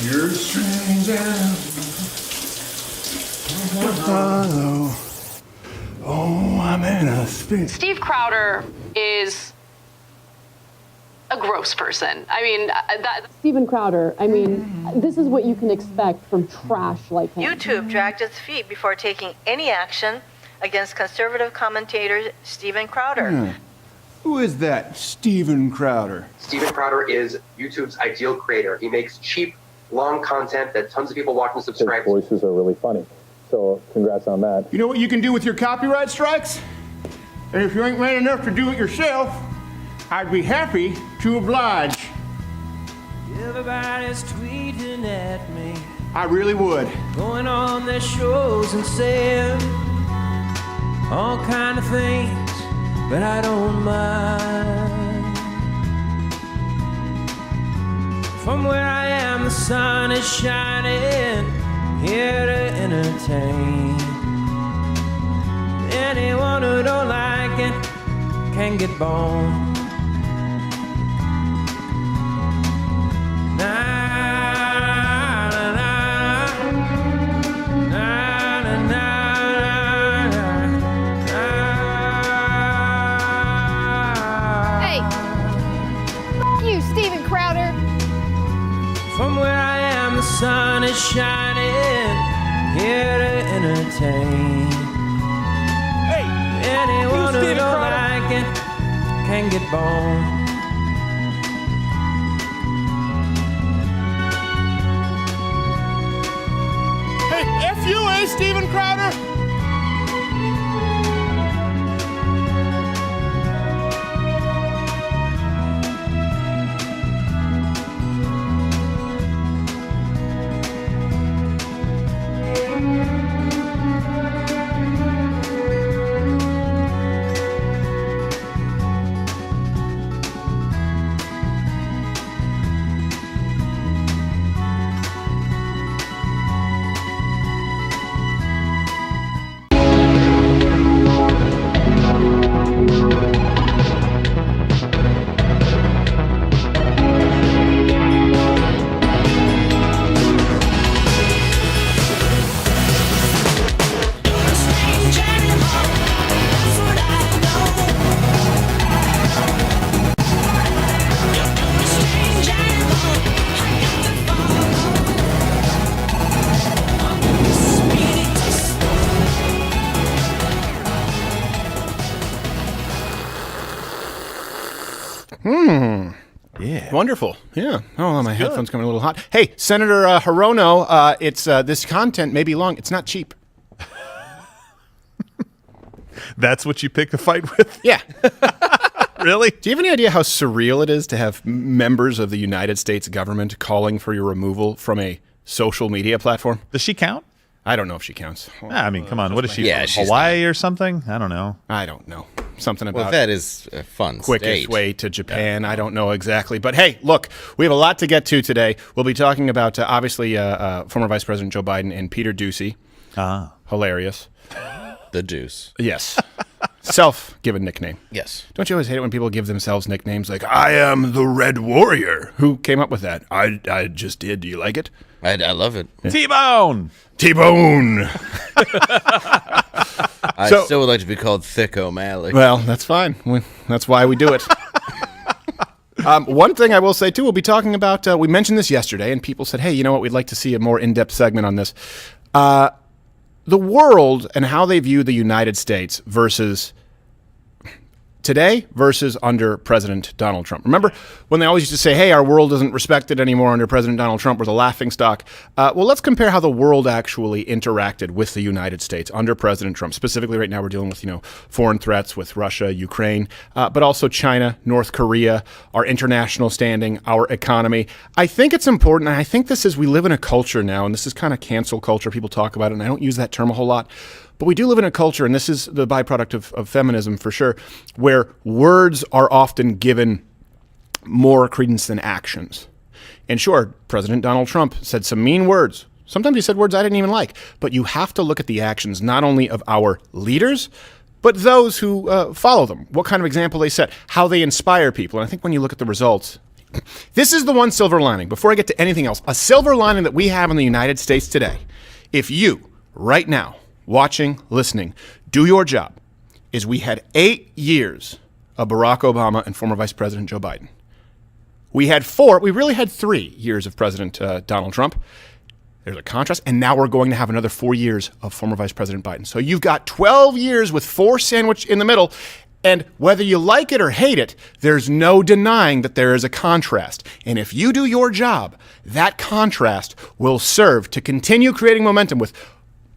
You're strange and hello. Oh, I'm in a spin. Steve Crowder is a gross person. I mean, Steven Crowder, I mean, this is what you can expect from trash like him. YouTube dragged its feet before taking any action against conservative commentator Steven Crowder. Who is that Steven Crowder? Steven Crowder is YouTube's ideal creator. He makes cheap, long content that tons of people watch and subscribe to. His voices are really funny. So congrats on that. You know what you can do with your copyright strikes? And if you ain't man enough to do it yourself, I'd be happy to oblige. Everybody's tweeting at me. I really would. Going on their shows and saying all kind of things, but I don't mind. From where I am, the sun is shining, here to entertain. Anyone who don't like it can get boned. Hey, you, Steven Crowder. From where I am, the sun is shining, here to entertain. Hey, anyone who Steven don't Crowder. like it can get boned. Hey, F you, Steven Crowder? Yeah. Wonderful. Yeah. Oh, my headphones coming a little hot. Hey, Senator Hirono, it's this content may be long. It's not cheap. That's what you pick a fight with? Yeah. Really? Do you have any idea how surreal it is to have members of the United States government calling for your removal from a social media platform? Does she count? I don't know if she counts. I mean, come on. What is she? Yeah, from Hawaii or something? I don't know. I don't know. Something about Well, that is a fun quickest state. way to Japan. Yeah. I don't know exactly. But hey, look, we have a lot to get to today. We'll be talking about, obviously, former Vice President Joe Biden and Peter Doocy. Hilarious. The Deuce. Yes. Self-given nickname. Yes. Don't you always hate it when people give themselves nicknames like, I am the Red Warrior? Who came up with that? I just did. Do you like it? I love it. Yeah. T-Bone! T-Bone! I still would like to be called Thick O'Malley. Well, that's fine. That's why we do it. One thing I will say, too, we'll be talking about, we mentioned this yesterday, and people said, hey, you know what, we'd like to see a more in-depth segment on this. The world and how they view the United States versus today versus under President Donald Trump. Remember when they always used to say, hey, our world isn't respected anymore under President Donald Trump, we're the laughingstock. Well, let's compare how the world actually interacted with the United States under President Trump. Specifically right now we're dealing with, foreign threats with Russia, Ukraine, but also China, North Korea, our international standing, our economy. I think it's important, and I think we live in a culture now, and this is kind of cancel culture. People talk about it, and I don't use that term a whole lot. But we do live in a culture, and this is the byproduct of feminism for sure, where words are often given more credence than actions. And sure, President Donald Trump said some mean words. Sometimes he said words I didn't even like. But you have to look at the actions not only of our leaders, but those who follow them. What kind of example they set, how they inspire people. And I think when you look at the results, This is the one silver lining. Before I get to anything else, a silver lining that we have in the United States today, if you, right now, watching, listening, do your job, is we had 8 years of Barack Obama and former Vice President Joe Biden. We really had 3 years of President Donald Trump. There's a contrast, and now we're going to have another 4 years of former Vice President Biden. So you've got 12 years with 4 sandwiched in the middle, and whether you like it or hate it, there's no denying that there is a contrast. And if you do your job, that contrast will serve to continue creating momentum with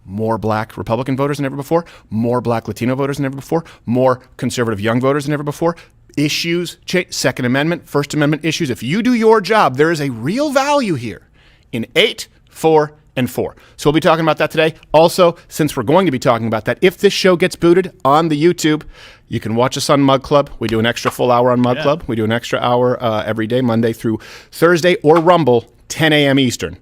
more black Republican voters than ever before, more black Latino voters than ever before, more conservative young voters than ever before, issues, Second Amendment, First Amendment issues. If you do your job, there is a real value here in 8, 4, and 4. So we'll be talking about that today. Also, since we're going to be talking about that, if this show gets booted on the YouTube, you can watch us on Mug Club. We do an extra full hour on Mug Club. We do an extra hour every day, Monday through Thursday, or Rumble, 10 a.m. Eastern.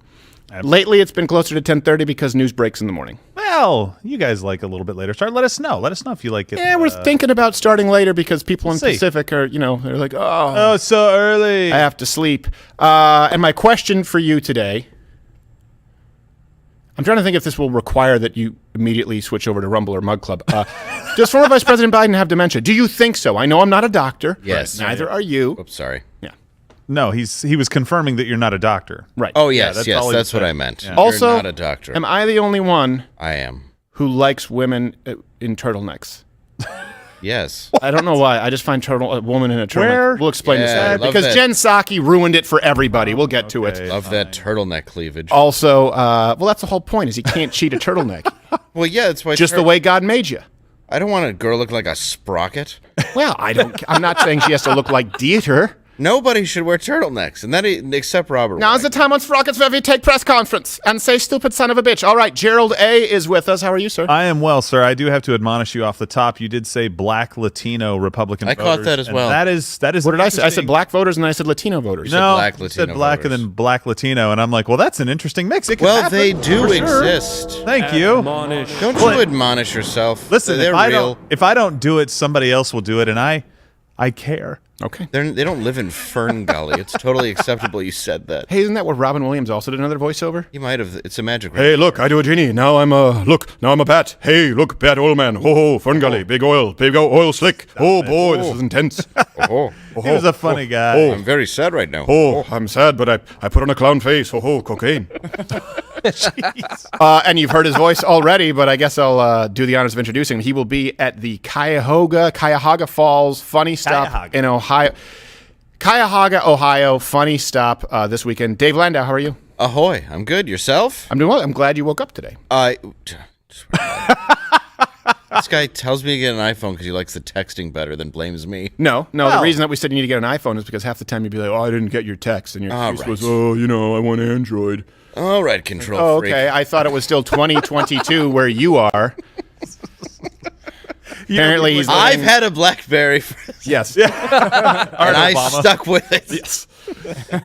Lately, it's been closer to 10:30 because news breaks in the morning. Well, you guys like a little bit later start. Let us know. Let us know if you like it. Yeah, we're thinking about starting later because people in Pacific are, they're like, oh, it's so early. I have to sleep. And my question for you today, I'm trying to think if this will require that you immediately switch over to Rumble or Mug Club. Does former Vice President Biden have dementia? Do you think so? I know I'm not a doctor. Yes. Neither are you. Oops, sorry. Yeah. No, he was confirming that you're not a doctor. Right. Oh, yes, that's what I meant. Yeah. Also, you're not a doctor. am I the only one I am. who likes women in turtlenecks? Yes. I don't know why. I just find a woman in a turtleneck. Where? We'll explain this Yeah, later. love Because that. Jen Psaki ruined it for everybody. We'll get to it. Love that turtleneck cleavage. Also, well, that's the whole point, is you can't cheat a turtleneck. Well, yeah, that's why. Just the way God made you. I don't want a girl look like a sprocket. Well, I'm not saying she has to look like Dieter. Nobody should wear turtlenecks, and that except Robert. Now's the time on Sprockets where we take press conference and say stupid son of a bitch. All right, Gerald A. is with us. How are you, sir? I am well, sir. I do have to admonish you off the top. You did say black Latino Republican voters. I caught that as well. That is. What did I say? I said black voters and I said Latino voters. No, black you Latino said black voters. and then black Latino, and I'm like, well, that's an interesting mix. It could Well, happen, they do for sure. exist. Thank you. Don't you admonish yourself? Listen, they're real. if I don't do it, somebody else will do it, and I care. Okay. They don't live in Fern Gully. It's totally acceptable you said that. Hey, isn't that what Robin Williams also did another voiceover? You might have. It's a magic. Hey, look, I do a genie. Now I'm a bat. Hey, look, bat oil man. Ho, ho, Fern Gully. Big oil slick. Oh, boy, this is intense. Oh, He was a funny guy. oh, I'm very sad right now. Oh, I'm sad, but I put on a clown face. Ho, ho, cocaine. And you've heard his voice already, but I guess I'll do the honors of introducing him. He will be at the Cuyahoga Falls Funny Stop in Ohio. Cuyahoga, Ohio, Funny Stop this weekend. Dave Landau, how are you? Ahoy! I'm good. Yourself? I'm doing well. I'm glad you woke up today. This guy tells me to get an iPhone because he likes the texting better than blames me. No. The reason that we said you need to get an iPhone is because half the time you'd be like, oh, I didn't get your text. And your excuse was, I want Android. All right, control freak. Okay. I thought it was still 2022 where you are. Apparently, he's I've had a BlackBerry. Yes. And I stuck with it. Yes.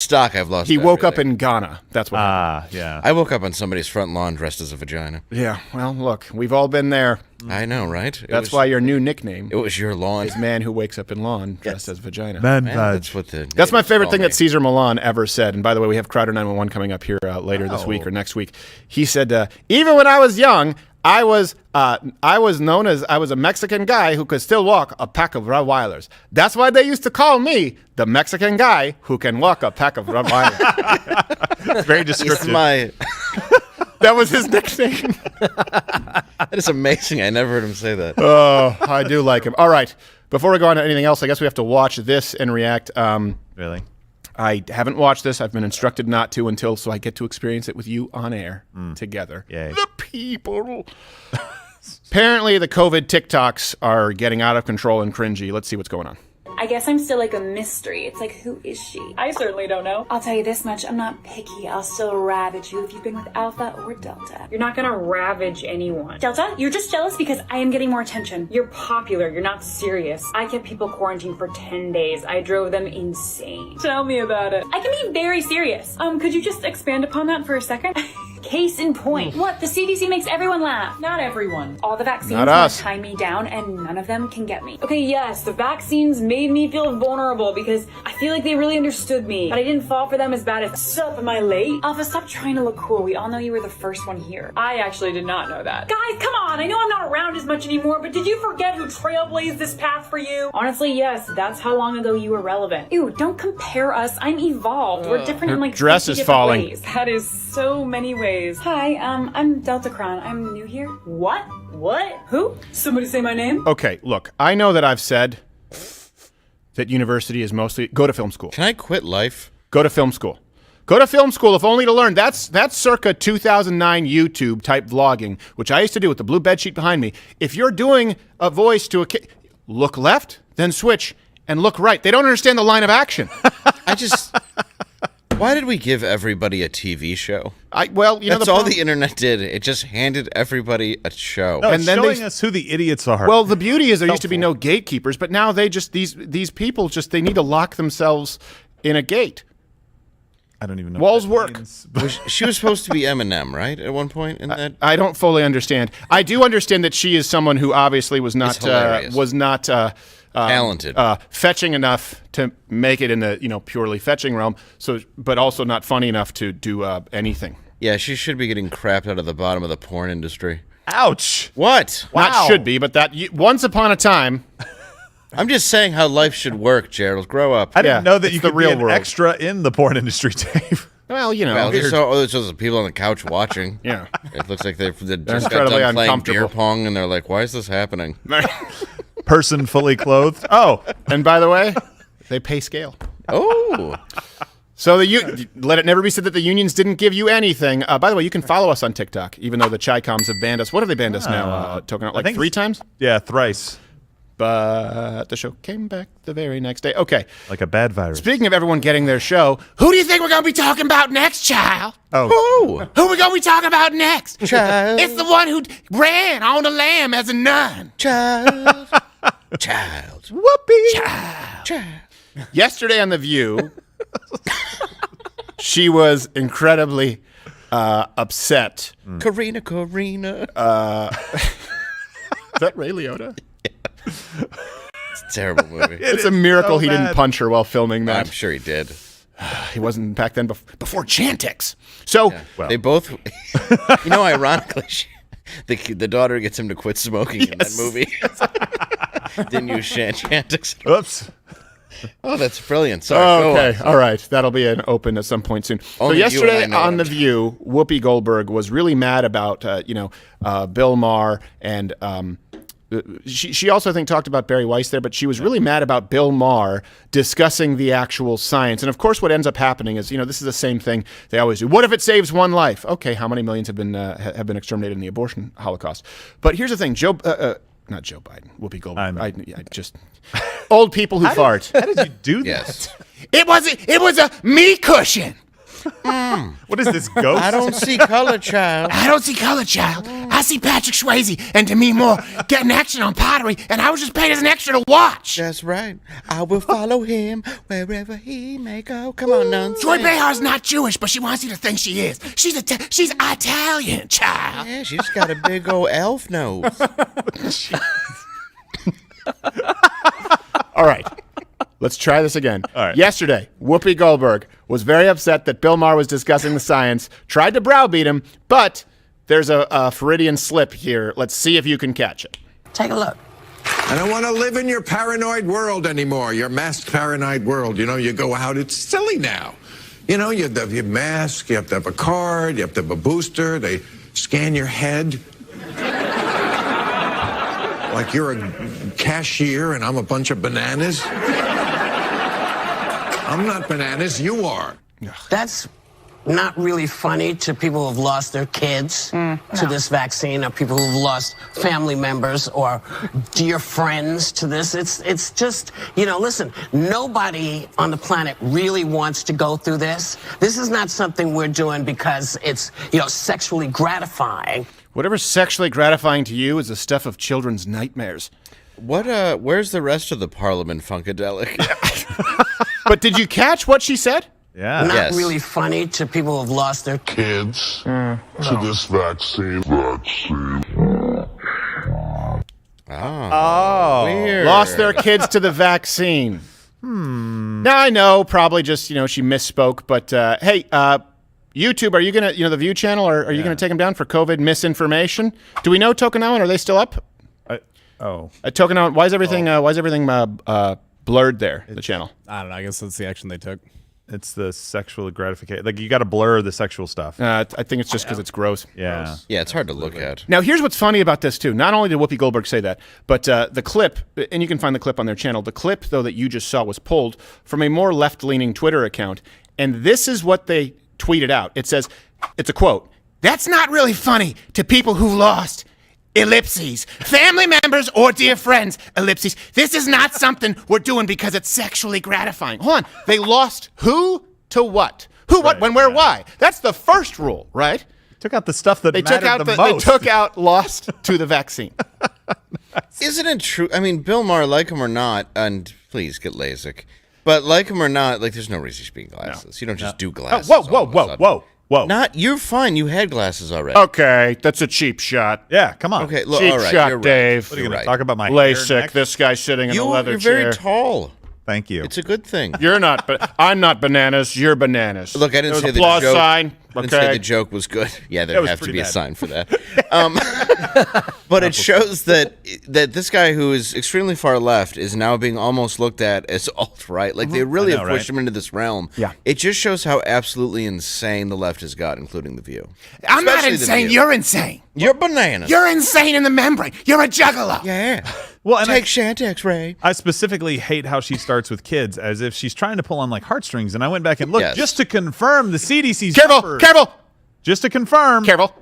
Stock, I've lost. He woke up everything. in Ghana. That's what happened. Yeah. I woke up on somebody's front lawn dressed as a vagina. Yeah. Well, look, we've all been there. I know, right? That's why your new nickname it was your lawn. is man who wakes up in lawn dressed as vagina. Man, That's what the. That's my favorite thing call that Cesar Millan ever said. And by the way, we have Crowder 911 coming up here later this Oh. week or next week. He said, even when I was young, I was known as I was a Mexican guy who could still walk a pack of Rottweilers. That's why they used to call me the Mexican guy who can walk a pack of Rottweilers. It's very descriptive. That was his nickname. That is amazing. I never heard him say that. Oh, I do like him. All right. Before we go on to anything else, I guess we have to watch this and react. Really? I haven't watched this. I've been instructed not to so I get to experience it with you on air together. Yay. The people. Apparently, the COVID TikToks are getting out of control and cringy. Let's see what's going on. I guess I'm still like a mystery. It's like, who is she? I certainly don't know. I'll tell you this much, I'm not picky. I'll still ravage you if you've been with Alpha or Delta. You're not gonna ravage anyone. Delta, you're just jealous because I am getting more attention. You're popular, you're not serious. I kept people quarantined for 10 days. I drove them insane. Tell me about it. I can be very serious. Could you just expand upon that for a second? Case in point. What? The CDC makes everyone laugh. Not everyone. All the vaccines Not want us. to tie me down, and none of them can get me. Okay, yes, the vaccines made me feel vulnerable because I feel like they really understood me, but I didn't fall for them as bad as, sup, am I late? Alpha, stop trying to look cool. We all know you were the first one here. I actually did not know that. Guys, come on. I know I'm not around as much anymore, but did you forget who trailblazed this path for you? Honestly, yes, that's how long ago you were relevant. Ew, don't compare us. I'm evolved. We're different in like dress 50 is different falling. ways. That is so many ways. Hi, I'm Deltacron. I'm new here. What? What? Who? Somebody say my name? Okay, look, I know that I've said that university is mostly go to film school. Can I quit life? Go to film school. Go to film school, if only to learn. That's circa 2009 YouTube type vlogging, which I used to do with the blue bedsheet behind me. If you're doing a voice to a kid, look left, then switch, and look right. They don't understand the line of action. Why did we give everybody a TV show? That's all the internet did. It just handed everybody a show. No, and then showing us who the idiots are. Well, the beauty is there used to be no gatekeepers, but now they just these people just they need to lock themselves in a gate. I don't even know. Walls work. She was supposed to be Eminem, right? At one point in that. I don't fully understand. I do understand that she is someone who obviously was not talented, fetching enough to make it in the purely fetching realm. So, but also not funny enough to do anything. Yeah, she should be getting crapped out of the bottom of the porn industry. Ouch! What? Not should be, but that once upon a time. I'm just saying how life should work, Gerald. Grow up. I didn't know that you could be an extra in the porn industry, Dave. Well, there's just people on the couch watching. Yeah. It looks like they're just incredibly got done playing uncomfortable. beer pong, and they're like, why is this happening? Person fully clothed. Oh. And by the way, they pay scale. Oh. So let it never be said that the unions didn't give you anything. By the way, you can follow us on TikTok, even though the Chi-Coms have banned us. What have they banned us now? Token like 3 times? Yeah, thrice. But the show came back the very next day. Okay. Like a bad virus. Speaking of everyone getting their show, who do you think we're going to be talking about next, child? Oh. Who are we going to be talking about next? Child. It's the one who ran on the lam as a nun. Child. Child. Whoopi. Child. Yesterday on The View, she was incredibly upset. Karina. Is that Ray Liotta? It's a terrible movie. It's a miracle he didn't punch her while filming that. I'm sure he did. He wasn't back then before Chantix. So they both, ironically, the daughter gets him to quit smoking in that movie. Didn't use Chantix. Oops. Oh, that's brilliant. Sorry. Okay. All right. That'll be an open at some point soon. Only so yesterday know on The View, Whoopi Goldberg was really mad about, Bill Maher and she also, I think, talked about Barry Weiss there, but she was really mad about Bill Maher discussing the actual science. And of course, what ends up happening is, this is the same thing they always do. What if it saves one life? Okay, how many millions have been exterminated in the abortion Holocaust? But here's the thing, not Joe Biden, Whoopi Goldberg. I just old people who fart. How did you do that? Yes. It was a me cushion. What is this, ghost? I don't see color, child. I don't see color, child. I see Patrick Swayze and Demi Moore getting action on pottery, and I was just paid as an extra to watch. That's right. I will follow him wherever he may go. Come on, now. Joy Behar's not Jewish, but she wants you to think she is. She's Italian, child. Yeah, she's got a big old elf nose. All right. Let's try this again. All right. Yesterday, Whoopi Goldberg was very upset that Bill Maher was discussing the science, tried to browbeat him, but there's a Freudian slip here. Let's see if you can catch it. Take a look. I don't want to live in your paranoid world anymore, your masked paranoid world. You go out, it's silly now. You have to have your mask, you have to have a card, you have to have a booster, they scan your head. Like you're a cashier and I'm a bunch of bananas. I'm not bananas, you are. That's not really funny to people who've lost their kids to this vaccine, or people who've lost family members or dear friends to this. It's just, listen, nobody on the planet really wants to go through this. This is not something we're doing because it's, sexually gratifying. Whatever's sexually gratifying to you is the stuff of children's nightmares. Where's the rest of the Parliament Funkadelic? But did you catch what she said? Yeah. Not really funny to people who have lost their kids to this vaccine. Oh, weird. Lost their kids to the vaccine. Now I know, probably just she misspoke, but hey, YouTube, are you gonna the View channel? Are you gonna take them down for COVID misinformation? Do we know Tokenawan? Are they still up? Tokenawan, why is everything blurred there? The channel. I don't know. I guess that's the action they took. It's the sexual gratification. Like, you got to blur the sexual stuff. I think it's just because it's gross. Yeah. Yeah, it's hard to look at. Now, here's what's funny about this, too. Not only did Whoopi Goldberg say that, but the clip, and you can find the clip on their channel, the clip, though, that you just saw was pulled from a more left-leaning Twitter account, and this is what they tweeted out. It says, it's a quote, "That's not really funny to people who've lost ellipses, family members or dear friends, ellipses. This is not something we're doing because it's sexually gratifying." Hold on. They lost who to what? Who, what, when, where, why? That's the first rule, right? Took out the stuff that mattered the most. They took out lost to the vaccine. Isn't it true? I mean, Bill Maher, like him or not, and please get LASIK, but like him or not, like, there's no reason you should be in glasses. You don't just do glasses. Whoa. You're fine. You had glasses already. Okay, that's a cheap shot. Yeah, come on. Okay, look, cheap all right, shot, you're right. Dave. What are you going to talk about? My LASIK. hair next? This guy sitting in a leather You're chair. very tall. Thank you. It's a good thing. You're not, but I'm not bananas. You're bananas. Look, I didn't say There's the applause joke. sign. I didn't say the joke was good. Yeah, That there'd was have to pretty be a bad. sign for that. But it shows that this guy who is extremely far left is now being almost looked at as alt-right. Like, they really have pushed him into this realm. Yeah. It just shows how absolutely insane the left has got, including The View. I'm not Especially The insane. View. You're insane. You're bananas. You're insane in the membrane. You're a juggalo. Yeah. Well, and Take Shantex, Ray. I specifically hate how she starts with kids, as if she's trying to pull on like heartstrings. And I went back and looked just to confirm the CDC's numbers. Careful. Just to confirm. Careful.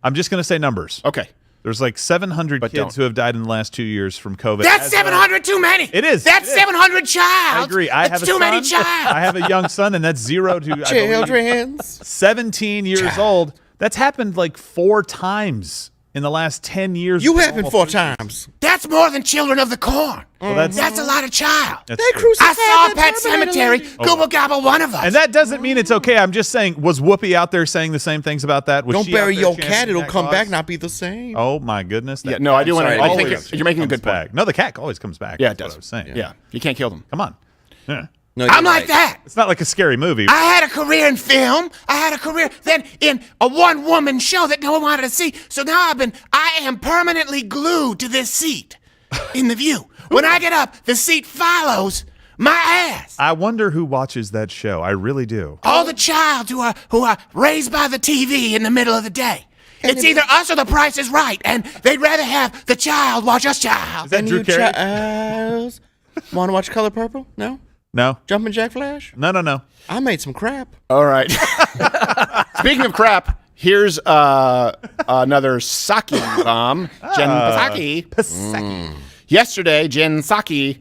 I'm just going to say numbers. Okay. There's like 700 kids who have died in the last 2 years from COVID. That's 700 too many. It is. That's 700 child. I agree. I have a too many son. child. I have a young son, and that's 0 to Children. 17 years old. That's happened like 4 times in the last 10 years. You happened 4 times. That's more than Children of the Corn. Well, that's a lot of child. That's I true. saw Pet Cemetery. Gobble gobble one of us. And that doesn't mean it's okay. I'm just saying, was Whoopi out there saying the same things about that? Was Don't she out bury there your chanting cat. It'll that come cause? back, not be the same. Oh, my goodness. Yeah, no, I do want to. I think always you're making a good point. Back. No, the cat always comes back. Yeah, it That's does. what I was saying. Yeah, you can't kill them. Come on. Yeah. No, I'm like that. It's not like a scary movie. I had a career in film. I had a career then in a one-woman show that no one wanted to see. So now I am permanently glued to this seat in The View. When I get up, the seat follows my ass. I wonder who watches that show. I really do. All the child who are raised by the TV in the middle of the day. It's either us or The Price is Right, and they'd rather have the child watch us child. Is that Drew Carey? Want to watch Color Purple? No? No. Jumpin' Jack Flash? No. I made some crap. All right. Speaking of crap, here's another Psaki bomb. Jen Psaki. Yesterday, Jen Psaki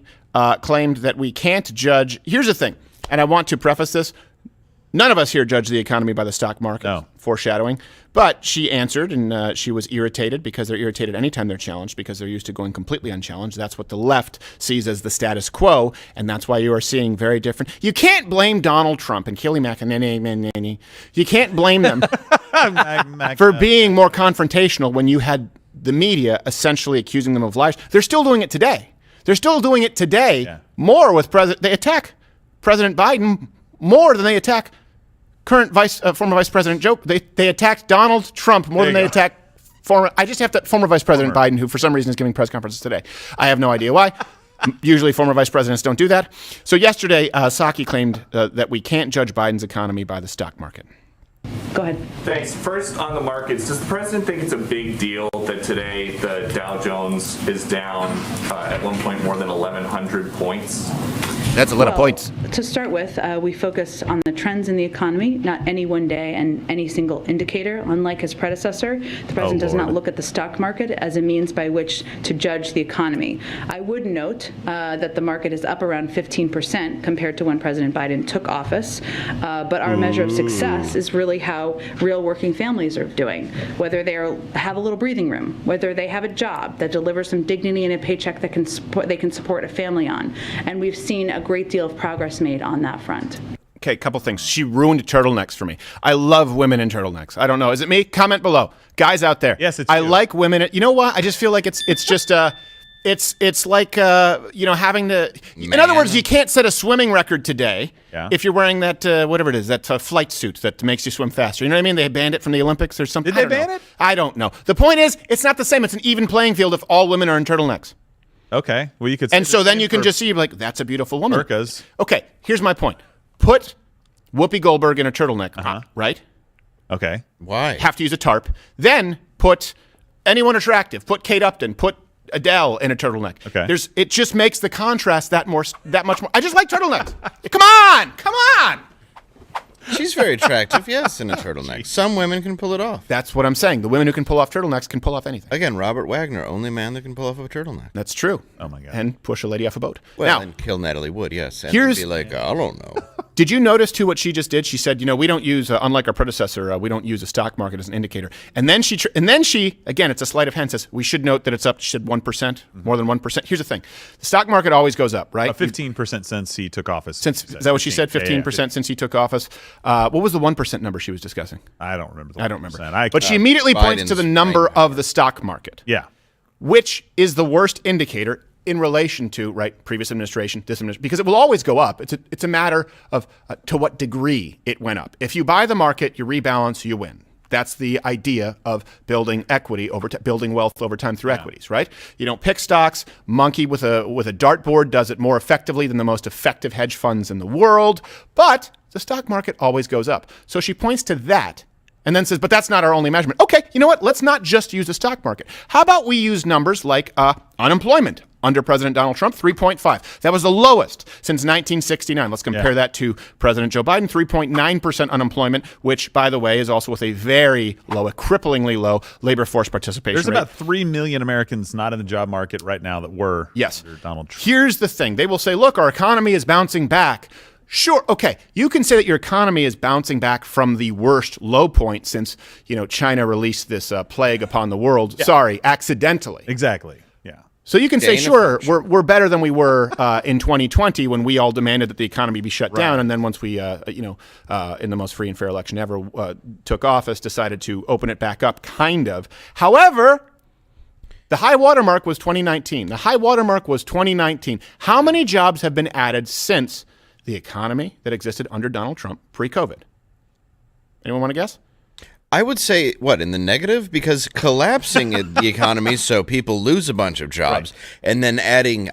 claimed that we can't judge. Here's the thing, and I want to preface this. None of us here judge the economy by the stock market. No. Foreshadowing. But she answered, and she was irritated because they're irritated anytime they're challenged because they're used to going completely unchallenged. That's what the left sees as the status quo, and that's why you are seeing very different. You can't blame Donald Trump and Kelly McEnany. You can't blame them for being more confrontational when you had the media essentially accusing them of lies. They're still doing it today. More with they attack President Biden more than they attack current former Vice President Joe. They attacked Donald Trump more than they attack former Vice President Biden, who for some reason is giving press conferences today. I have no idea why. Usually former vice presidents don't do that. So yesterday, Psaki claimed that we can't judge Biden's economy by the stock market. Go ahead. Thanks. First, on the markets, does the president think it's a big deal that today the Dow Jones is down at one point more than 1,100 points? That's a lot of points. To start with, we focus on the trends in the economy, not any one day and any single indicator. Unlike his predecessor, the president does not look at the stock market as a means by which to judge the economy. I would note that the market is up around 15% compared to when President Biden took office. But our measure of success is really how real working families are doing, whether they have a little breathing room, whether they have a job that delivers some dignity and a paycheck that they can support a family on. And we've seen a great deal of progress made on that front. Okay, a couple things. She ruined turtlenecks for me. I love women in turtlenecks. I don't know. Is it me? Comment below. Guys out there. Yes, it's I you. like women. You know what? I just feel like it's just it's like having to. In other words, you can't set a swimming record today if you're wearing that whatever it is, that flight suit that makes you swim faster. You know what I mean? They banned it from the Olympics or something. Did they ban it? I don't know. The point is, it's not the same. It's an even playing field if all women are in turtlenecks. Okay. Well, you could. And so then you can just see like that's a beautiful woman. Burkas. Okay. Here's my point. Put Whoopi Goldberg in a turtleneck, right? Okay. Why? Have to use a tarp. Then put anyone attractive. Put Kate Upton. Put Adele in a turtleneck. Okay. It just makes the contrast that much more. I just like turtlenecks. Come on. She's very attractive, yes, in a turtleneck. Some women can pull it off. That's what I'm saying. The women who can pull off turtlenecks can pull off anything. Again, Robert Wagner, only man that can pull off a turtleneck. That's true. Oh my God. And push a lady off a boat. Well, now, and kill Natalie Wood, yes. And here's be like, I don't know. Did you notice too what she just did? She said, we don't use, unlike our predecessor, we don't use a stock market as an indicator. And then she, again, it's a sleight of hand, says we should note that it's up. She said 1%, more than 1%. Here's the thing: the stock market always goes up, right? 15% since he took office. Is that what she said? 15% since he took office. What was the 1% number she was discussing? I don't remember. I don't remember. But she immediately points to the number of the stock market. Yeah. Which is the worst indicator in relation to previous administration, this administration, because it will always go up. It's a matter of to what degree it went up. If you buy the market, you rebalance, you win. That's the idea of building equity building wealth over time through equities, right? You don't pick stocks. Monkey with a dartboard does it more effectively than the most effective hedge funds in the world. But the stock market always goes up. So she points to that and then says, but that's not our only measurement. Okay, you know what? Let's not just use the stock market. How about we use numbers like unemployment? Under President Donald Trump, 3.5. That was the lowest since 1969. Let's compare that to President Joe Biden, 3.9% unemployment, which, by the way, is also with a very low, a cripplingly low labor force participation There's rate. about 3 million Americans not in the job market right now that were under Donald Trump. Here's the thing. They will say, look, our economy is bouncing back. Sure, okay, you can say that your economy is bouncing back from the worst low point since, China released this plague upon the world. Sorry, accidentally. Exactly. So you can say, sure, we're better than we were in 2020 when we all demanded that the economy be shut down, and then once we, in the most free and fair election ever, took office, decided to open it back up, kind of. However, the high watermark was 2019. The high watermark was 2019. How many jobs have been added since the economy that existed under Donald Trump pre-COVID? Anyone want to guess? I would say, in the negative? Because collapsing the economy so people lose a bunch of jobs and then adding,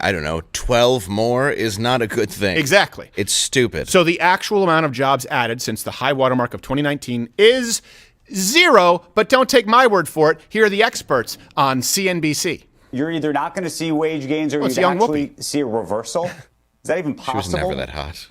12 more is not a good thing. Exactly. It's stupid. So the actual amount of jobs added since the high watermark of 2019 is 0, but don't take my word for it. Here are the experts on CNBC. You're either not going to see wage gains or you actually see a reversal. Is that even possible? She was never that hot.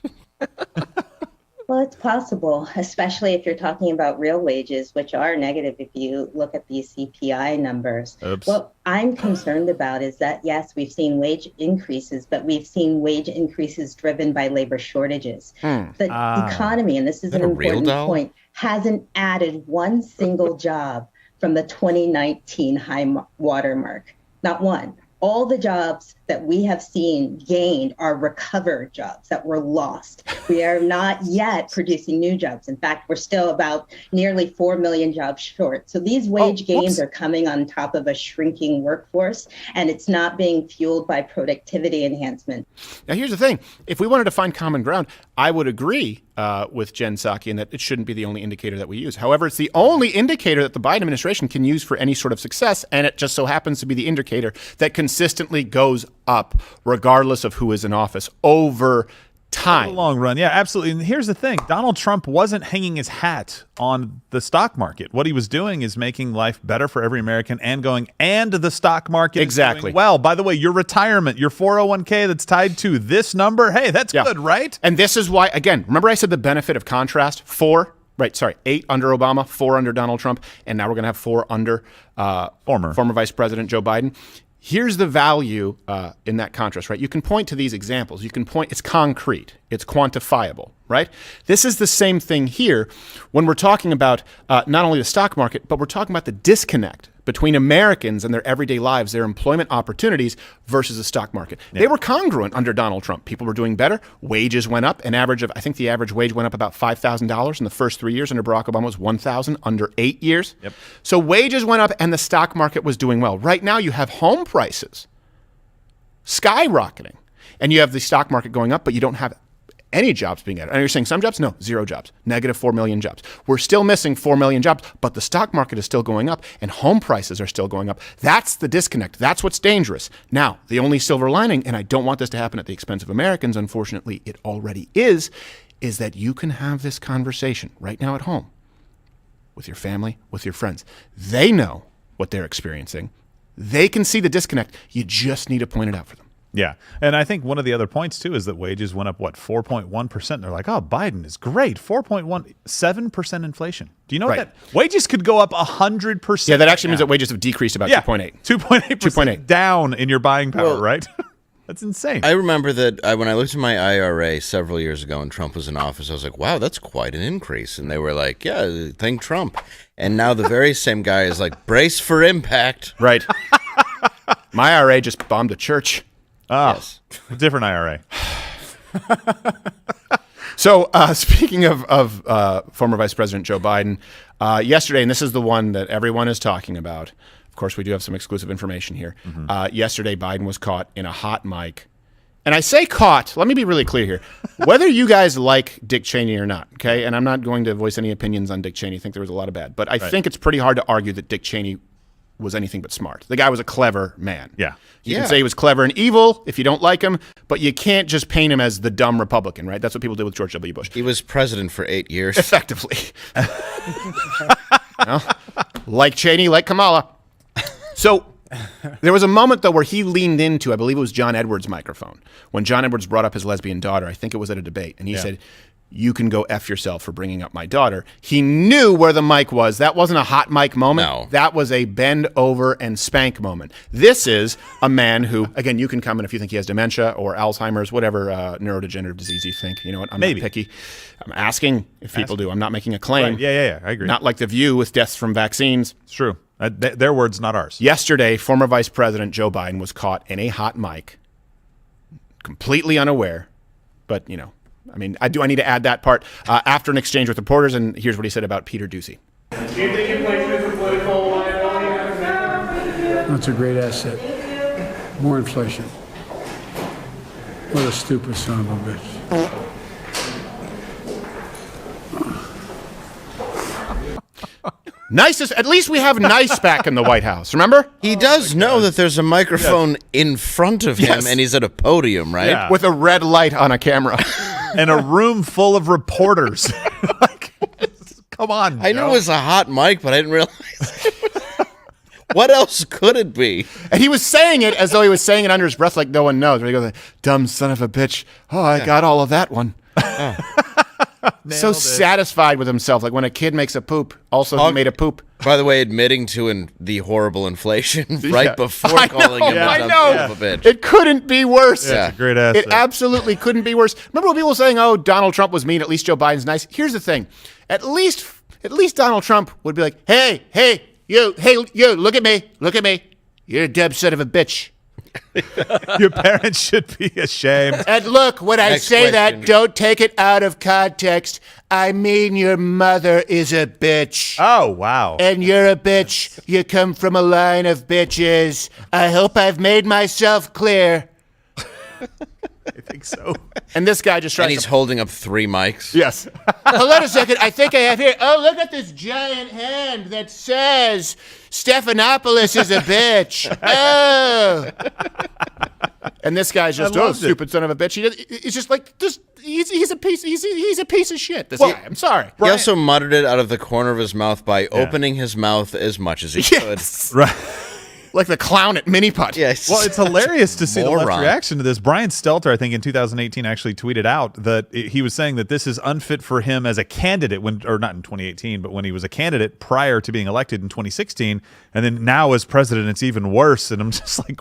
Well, it's possible, especially if you're talking about real wages, which are negative if you look at these CPI numbers. Oops. What I'm concerned about is that, yes, we've seen wage increases, but we've seen wage increases driven by labor shortages. The economy, and this is an important point, hasn't added one single job from the 2019 high watermark. Not one. All the jobs that we have seen gained are recovered jobs that were lost. We are not yet producing new jobs. In fact, we're still about nearly 4 million jobs short. So these wage gains are coming on top of a shrinking workforce, and it's not being fueled by productivity enhancement. Now, here's the thing. If we wanted to find common ground, I would agree with Jen Psaki in that it shouldn't be the only indicator that we use. However, it's the only indicator that the Biden administration can use for any sort of success, and it just so happens to be the indicator that consistently goes up regardless of who is in office over time. In the long run, yeah, absolutely. And here's the thing. Donald Trump wasn't hanging his hat on the stock market. What he was doing is making life better for every American and the stock market is doing well. By the way, your retirement, your 401k that's tied to this number, hey, that's good, right? And this is why, again, remember I said the benefit of contrast? 8 under Obama, 4 under Donald Trump, and now we're going to have 4 under former Vice President Joe Biden. Here's the value in that contrast, right? You can point to these examples. You can point, it's concrete, it's quantifiable, right? This is the same thing here when we're talking about not only the stock market, but we're talking about the disconnect between Americans and their everyday lives, their employment opportunities versus the stock market. They were congruent under Donald Trump. People were doing better. Wages went up. I think the average wage went up about $5,000 in the first 3 years. Under Barack Obama was $1,000 under 8 years. Yep. So wages went up and the stock market was doing well. Right now you have home prices skyrocketing and you have the stock market going up, but you don't have any jobs being added. And you're saying some jobs? No, 0 jobs. Negative 4 million jobs. We're still missing 4 million jobs, but the stock market is still going up and home prices are still going up. That's the disconnect. That's what's dangerous. Now, the only silver lining, and I don't want this to happen at the expense of Americans, unfortunately it already is that you can have this conversation right now at home with your family, with your friends. They know what they're experiencing. They can see the disconnect. You just need to point it out for them. Yeah. And I think one of the other points, too, is that wages went up, 4.1%? They're like, oh, Biden is great. 7% inflation. Do you know what that? Wages could go up 100%. Yeah, that actually means that wages have decreased about 2.8. 2.8% down in your buying power, right? That's insane. I remember that when I looked at my IRA several years ago and Trump was in office, I was like, wow, that's quite an increase. And they were like, yeah, thank Trump. And now the very same guy is like, brace for impact. Right. My IRA just bombed a church. Oh, yes. Different IRA. So speaking of former Vice President Joe Biden, yesterday, and this is the one that everyone is talking about. Of course, we do have some exclusive information here. Yesterday, Biden was caught in a hot mic. And I say caught, let me be really clear here. Whether you guys like Dick Cheney or not, okay, and I'm not going to voice any opinions on Dick Cheney. I think there was a lot of bad. But I think it's pretty hard to argue that Dick Cheney was anything but smart. The guy was a clever man. Yeah. You can say he was clever and evil if you don't like him, but you can't just paint him as the dumb Republican, right? That's what people did with George W. Bush. He was president for 8 years. Effectively. Like Cheney, like Kamala. So there was a moment, though, where he leaned into, I believe it was John Edwards' microphone. When John Edwards brought up his lesbian daughter, I think it was at a debate, and he said, you can go F yourself for bringing up my daughter. He knew where the mic was. That wasn't a hot mic moment. No. That was a bend over and spank moment. This is a man who, again, you can comment if you think he has dementia or Alzheimer's, whatever neurodegenerative disease you think. You know what? I'm not picky. I'm asking if people do. I'm not making a claim. Right. Yeah. I agree. Not like The View with deaths from vaccines. It's true. Their words, not ours. Yesterday, former Vice President Joe Biden was caught in a hot mic, completely unaware, but, I mean, I need to add that part after an exchange with reporters, and here's what he said about Peter Doocy. Do you think inflation is a political liability? That's a great asset. More inflation. What a stupid son of a bitch. Nicest. At least we have nice back in the White House. Remember? He does know that there's a microphone in front of him, and he's at a podium, right? Yeah. With a red light on a camera. And a room full of reporters. Come on, I knew it was a hot mic, but I didn't realize. What else could it be? And he was saying it as though he was saying it under his breath like no one knows. Where he goes, dumb son of a bitch. Oh, I got all of that one. So satisfied with himself. Like when a kid makes a poop, also he made a poop. By the way, admitting to the horrible inflation right before calling him a dumb son of a bitch. It couldn't be worse. Yeah. It's a great asset. It absolutely couldn't be worse. Remember when people were saying, oh, Donald Trump was mean, at least Joe Biden's nice? Here's the thing. At least Donald Trump would be like, hey, you, look at me. You're a dumb son of a bitch. Your parents should be ashamed. And look, when I say that, don't take it out of context. I mean your mother is a bitch. Oh, wow. And you're a bitch. You come from a line of bitches. I hope I've made myself clear. I think so. And this guy just tries And he's holding up 3 mics. Yes. Hold on a second. I think I have here. Oh, look at this giant hand that says Stephanopoulos is a bitch. Oh. And this guy's just, stupid son of a bitch. He's just like, he's a piece of shit, this guy. I'm sorry. He also muttered it out of the corner of his mouth by opening his mouth as much as he could. Right. Like the clown at Mini-Putt. Yes. Well, it's hilarious to see the left reaction to this. Brian Stelter, I think in 2018, actually tweeted out that he was saying that this is unfit for him as a candidate, or not in 2018, but when he was a candidate prior to being elected in 2016. And then now as president, it's even worse. And I'm just like,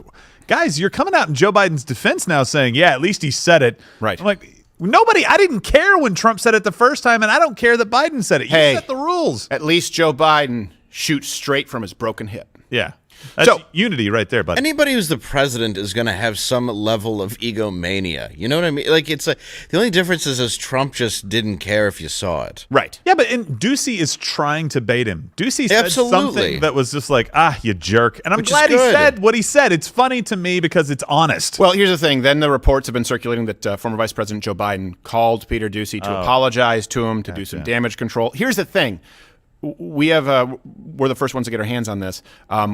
guys, you're coming out in Joe Biden's defense now saying, yeah, at least he said it. Right. I'm like, I didn't care when Trump said it the first time, and I don't care that Biden said it. You set the rules. At least Joe Biden shoots straight from his broken hip. Yeah. That's unity right there, buddy. Anybody who's the president is going to have some level of egomania. You know what I mean? Like, it's the only difference is Trump just didn't care if you saw it. Right. Yeah, but Doocy is trying to bait him. Doocy said something that was just like, you jerk. And I'm glad he said what he said. It's funny to me because it's honest. Well, here's the thing. Then the reports have been circulating that former Vice President Joe Biden called Peter Doocy to apologize to him, to do some damage control. Here's the thing. We're the first ones to get our hands on this.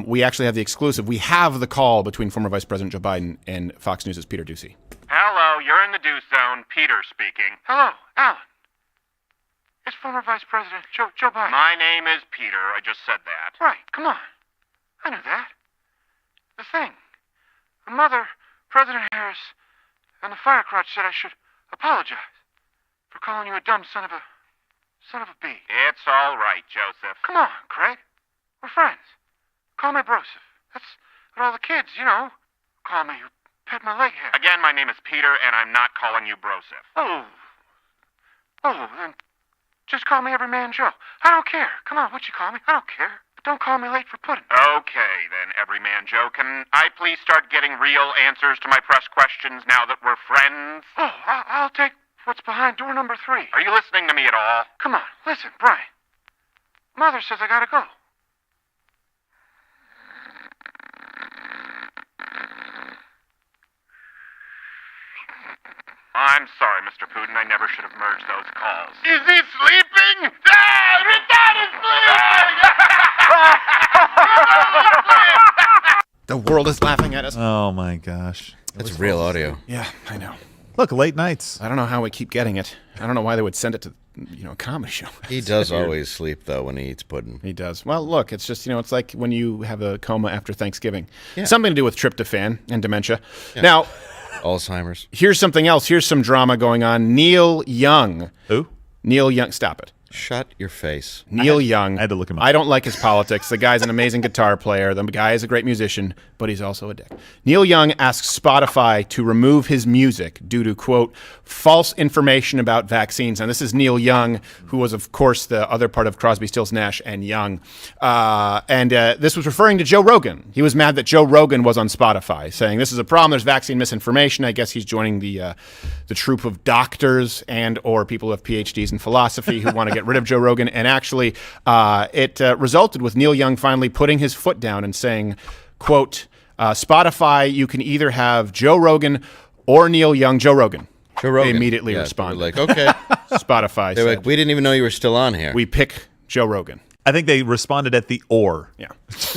We actually have the exclusive. We have the call between former Vice President Joe Biden and Fox News' Peter Doocy. Hello, you're in the Deuce Zone. Peter speaking. Hello, Alan. It's former Vice President Joe Biden. My name is Peter. I just said that. Right, come on. I knew that. The thing. The mother, President Harris, and the fire crotch said I should apologize for calling you a dumb son of a bee. It's all right, Joseph. Come on, Craig. We're friends. Call me Broseph. That's what all the kids, call me. You pet my leg hair. Again, my name is Peter, and I'm not calling you Broseph. Oh, then just call me Everyman Joe. I don't care. Come on, what you call me? I don't care. But don't call me late for pudding. Okay, then, Everyman Joe. Can I please start getting real answers to my press questions now that we're friends? Oh, I'll take what's behind door number 3. Are you listening to me at all? Come on, listen, Brian. Mother says I gotta go. I'm sorry, Mr. Putin. I never should have merged those calls. Is he sleeping? The world is laughing at us. Oh, my gosh. That's real audio. Yeah, I know. Look, late nights. I don't know how we keep getting it. I don't know why they would send it to, a comedy show. He does always sleep, though, when he eats pudding. He does. Well, look, it's just, it's like when you have a coma after Thanksgiving. Yeah. Something to do with tryptophan and dementia. Yeah. Now, Alzheimer's. Here's something else. Here's some drama going on. Neil Young. Who? Neil Young. Stop it. Shut your face. Neil Young. I had to look him up. I don't like his politics. The guy's an amazing guitar player. The guy is a great musician, but he's also a dick. Neil Young asks Spotify to remove his music due to, quote, false information about vaccines. And this is Neil Young, who was, of course, the other part of Crosby, Stills, Nash and Young. And this was referring to Joe Rogan. He was mad that Joe Rogan was on Spotify, saying this is a problem. There's vaccine misinformation. I guess he's joining the troop of doctors and or people who have PhDs in philosophy who want to get rid of Joe Rogan. And actually, it resulted with Neil Young finally putting his foot down and saying, quote, Spotify, you can either have Joe Rogan or Neil Young. Joe Rogan. Joe Rogan. They immediately responded. Like, okay. Spotify They're said, like, we didn't even know you were still on here. We pick Joe Rogan. I think they responded at the or. Yeah.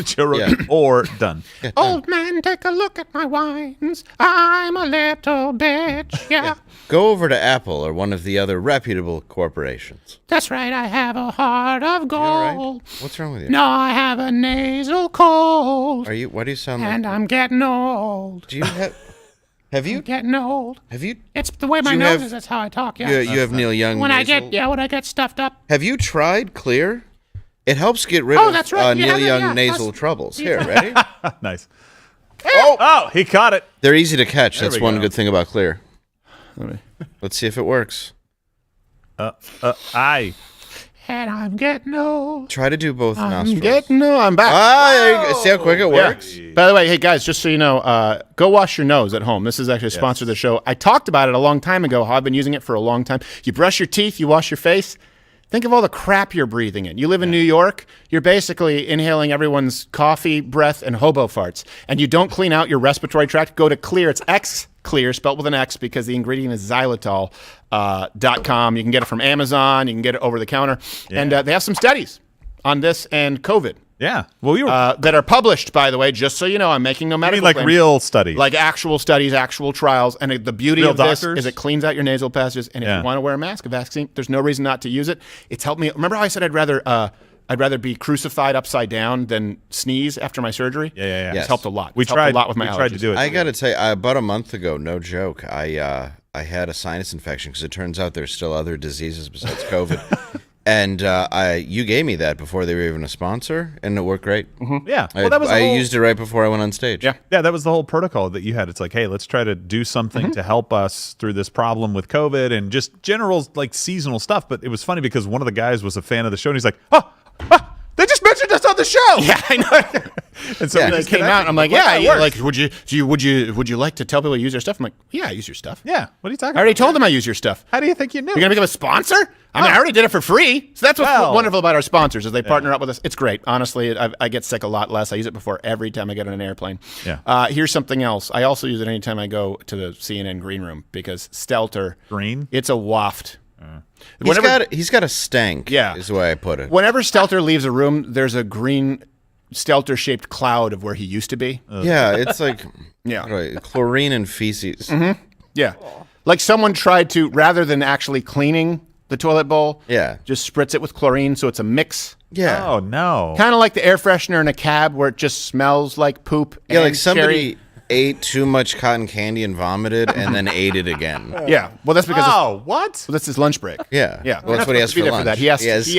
Joe Rogan or done. Yeah, old man, take a look at my wines. I'm a little bitch. Yeah. Go over to Apple or one of the other reputable corporations. That's right. I have a heart of gold. All right? What's wrong with you? No, I have a nasal cold. Why do you sound like And I'm getting old. Do you have you? I'm getting old. Have you? It's the way my nose is. That's how I talk. Yeah. You have Neil Young. When I get stuffed up. Have you tried Clear? It helps get rid of that's right. Neil Young nasal troubles. Here, ready? Nice. Oh, he caught it. They're easy to catch. There That's we one go. good thing about Clear. Let's see if it works. Aye. And I'm getting old. Try to do both nostrils. I'm back. There you go. See how quick it works? Yeah. By the way, hey guys, just so you know, go wash your nose at home. This is actually a sponsor of the show. I talked about it a long time ago, how I've been using it for a long time. You brush your teeth, you wash your face. Think of all the crap you're breathing in. You live in New York, you're basically inhaling everyone's coffee, breath, and hobo farts. And you don't clean out your respiratory tract, go to Clear. It's X-Clear, spelled with an X, because the ingredient is xylitol.com. You can get it from Amazon. You can get it over the counter. Yeah. And they have some studies on this and COVID. Yeah. Well, we were that are published, by the way, just so you know. I'm making no medical like claims. real studies. Like actual studies, actual trials. And the beauty real of this doctors? is it cleans out your nasal passages. And if you want to wear a mask, a vaccine, there's no reason not to use it. It's helped me. Remember how I said I'd rather be crucified upside down than sneeze after my surgery? Yeah. It's helped a lot. We helped a lot with my we allergies. tried to do it. I got to tell you, about a month ago, no joke, I had a sinus infection because it turns out there's still other diseases besides COVID. And you gave me that before they were even a sponsor, and it worked great. Yeah. I used it right before I went on stage. Yeah, that was the whole protocol that you had. It's like, hey, let's try to do something to help us through this problem with COVID and just general like seasonal stuff. But it was funny because one of the guys was a fan of the show, and he's like, they just mentioned us on the show. Yeah, I know. And so they came out. I'm like, would you like to tell people to use your stuff? I'm like, yeah, I use your stuff. Yeah. What are you talking about? I already told them I use your stuff. How do you think you knew? You're gonna become a sponsor? I mean, I already did it for free. So that's what's wonderful about our sponsors is they partner up with us. It's great. Honestly, I get sick a lot less. I use it before every time I get on an airplane. Yeah. Here's something else. I also use it anytime I go to the CNN green room because Stelter. Green? It's a waft. He's got a stank. Yeah, is the way I put it. Whenever Stelter leaves a room, there's a green Stelter-shaped cloud of where he used to be. Yeah, it's like chlorine and feces. Yeah, like someone tried to, rather than actually cleaning the toilet bowl, just spritz it with chlorine, so it's a mix. Yeah. Oh no. Kind of like the air freshener in a cab where it just smells like poop. Yeah, and like somebody cherry. ate too much cotton candy and vomited, and then ate it again. Yeah, well, that's because what? Well, that's his lunch break. Yeah, yeah. Well, that's what he has for lunch. That. He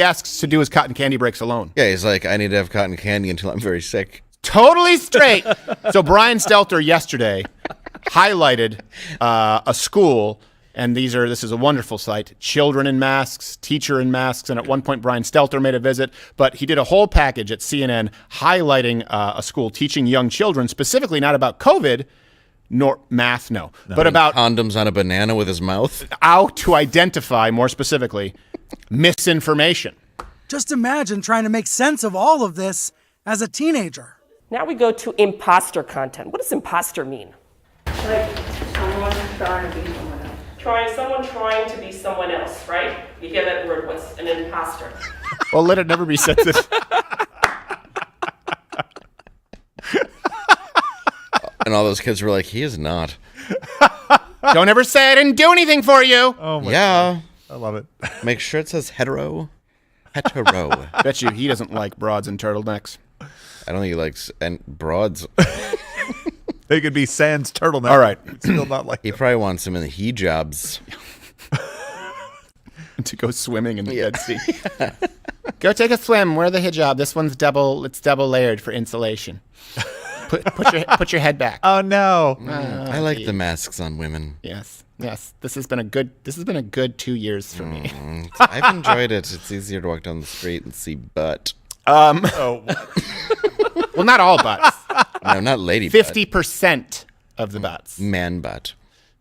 asks to do his cotton candy breaks alone. Yeah, he's like, I need to have cotton candy until I'm very sick. Totally straight. So Brian Stelter yesterday highlighted a school. And this is a wonderful site. Children in masks, teacher in masks, and at one point Brian Stelter made a visit. But he did a whole package at CNN highlighting a school teaching young children, specifically not about COVID, nor math, but about condoms on a banana with his mouth. How to identify, more specifically, misinformation. Just imagine trying to make sense of all of this as a teenager. Now we go to imposter content. What does imposter mean? Like someone trying to be someone else. Someone trying to be someone else, right? You hear that word, what's an imposter? Well, let it never be sensitive. And all those kids were like, he is not. Don't ever say I didn't do anything for you. Oh my God. I love it. Make sure it says hetero. Hetero. Bet you he doesn't like broads and turtlenecks. I don't think he likes broads. They could be sans turtleneck. All right. Still not like he probably wants him in the hijabs. To go swimming in the Dead Sea. Go take a swim. Wear the hijab. This one's it's double layered for insulation. Put your head back. Oh no. I like the masks on women. Yes. This has been a good 2 years for me. I've enjoyed it. It's easier to walk down the street and see butt. Well, not all butts. No, not lady butt. 50% of the butts. Man butt.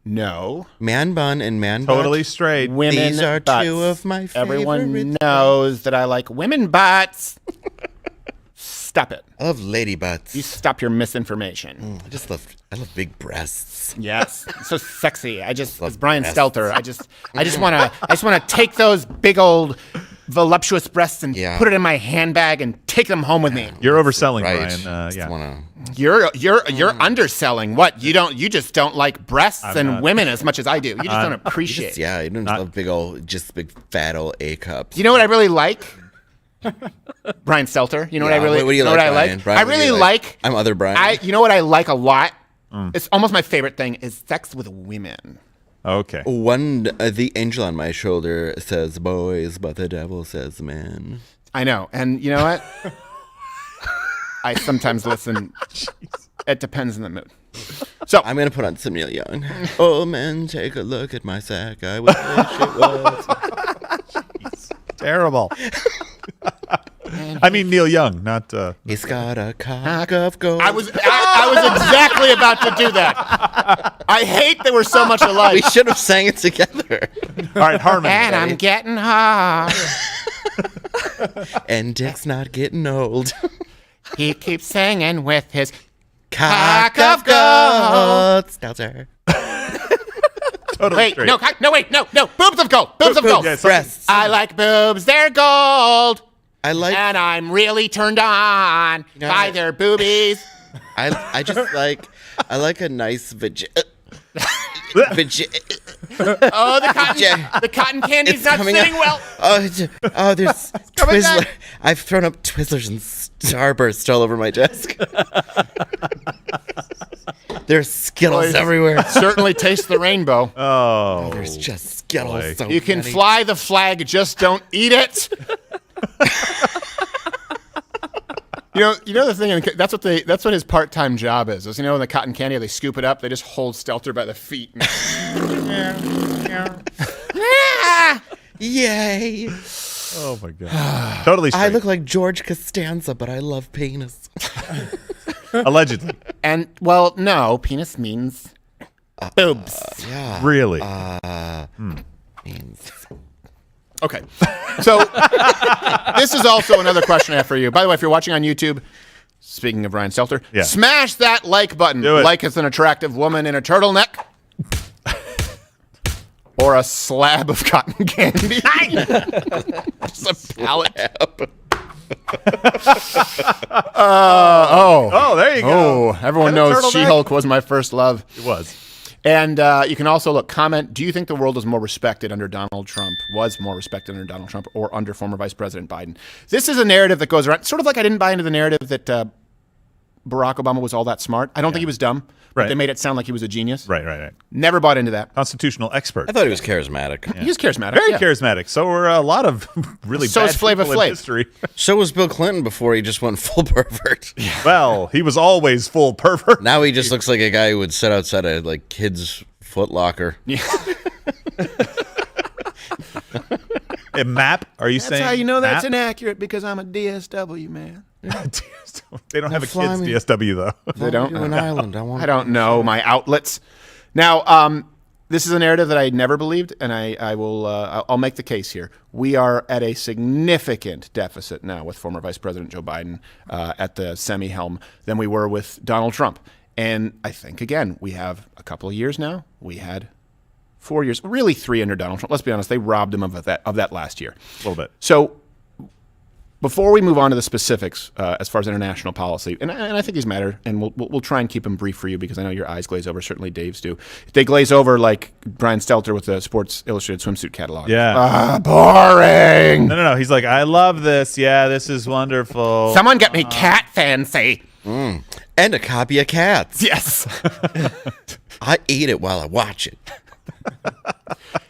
No. Man bun and man butt. Totally straight. Women These are butts. two of my favorite Everyone knows that I like women butts. Stop it. I love lady butts. You stop your misinformation. I love big breasts. Yes. So sexy. It's Brian Stelter. I just want to take those big old voluptuous breasts and put it in my handbag and take them home with me. You're overselling, Right. Brian. You're underselling. What? You just don't like breasts and women as much as I do. You just don't appreciate. You don't just love big fat old A cups. You know what I really like? Brian Stelter. You know what I really what do you know like, what I Brian? like? Brian, I what do you really like. I'm other Brian. You know what I like a lot? It's almost my favorite thing is sex with women. Okay. The angel on my shoulder says boys, but the devil says men. I know. And you know what? I sometimes listen. It depends on the mood. So I'm going to put on some Neil Young. Oh, men, take a look at my sack. I wish it was. Terrible. I mean Neil Young, not. He's got a cock of gold. I was exactly about to do that. I hate that we're so much alike. We should have sang it together. All right, harmony. And I'm getting hard. And Dick's not getting old. He keeps singing with his cock of gold. Stelter. Totally wait, straight. no, boobs of gold. Boobs of gold. Yes, breasts. I like boobs, they're gold. And I'm really turned on by their boobies. I just like a nice Oh, the cotton candy's not sitting well. Oh, there's Twizzler. I've thrown up Twizzlers and Starburst all over my desk. There's Skittles everywhere. Certainly taste the rainbow. Oh, there's just Skittles. So you can many. fly the flag, just don't eat it. You know the thing. That's what his part-time job is. You know, in the cotton candy, they scoop it up. They just hold Stelter by the feet. Yay! Oh my god! Totally straight. I look like George Costanza, but I love penis. Allegedly. And well, no, penis means boobs. Yeah. Really? Means. Okay. So this is also another question I have for you. By the way, if you're watching on YouTube, speaking of Ryan Stelter, smash that like button. Do it. Like it's an attractive woman in a turtleneck. Or a slab of cotton candy. Just a pallet. Oh, there you go. Oh, everyone And a knows turtleneck? She-Hulk was my first love. It was. And you can also comment, do you think the world is more respected under Donald Trump, was more respected under Donald Trump, or under former Vice President Biden? This is a narrative that goes around, sort of like I didn't buy into the narrative that Barack Obama was all that smart. I don't think he was dumb. But they made it sound like he was a genius. Right. Never bought into that. Constitutional expert. I thought he was charismatic. He was charismatic. Very charismatic. So were a lot of really So bad is Flava people in Flav. history. So was Bill Clinton before he just went full pervert. Well, he was always full pervert. Now he just looks like a guy who would sit outside a kids' Foot Locker. Yeah. A map? Are you That's saying? how you know that's map? inaccurate, because I'm a DSW man. They don't have a kids DSW though. They don't. An island. I don't know my outlets. Now, this is a narrative that I never believed, and I'll make the case here. We are at a significant deficit now with former Vice President Joe Biden at the semi-helm than we were with Donald Trump. And I think, again, we have a couple of years now. We had 4 years, really 3 under Donald Trump. Let's be honest, they robbed him of that last year. A little bit. So before we move on to the specifics as far as international policy, and I think these matter, and we'll try and keep them brief for you, because I know your eyes glaze over. Certainly Dave's do. They glaze over like Brian Stelter with the Sports Illustrated swimsuit catalog. Yeah. Boring. No. He's like, I love this. Yeah, this is wonderful. Someone get me cat fancy. And a copy of Cats. Yes. I eat it while I watch it.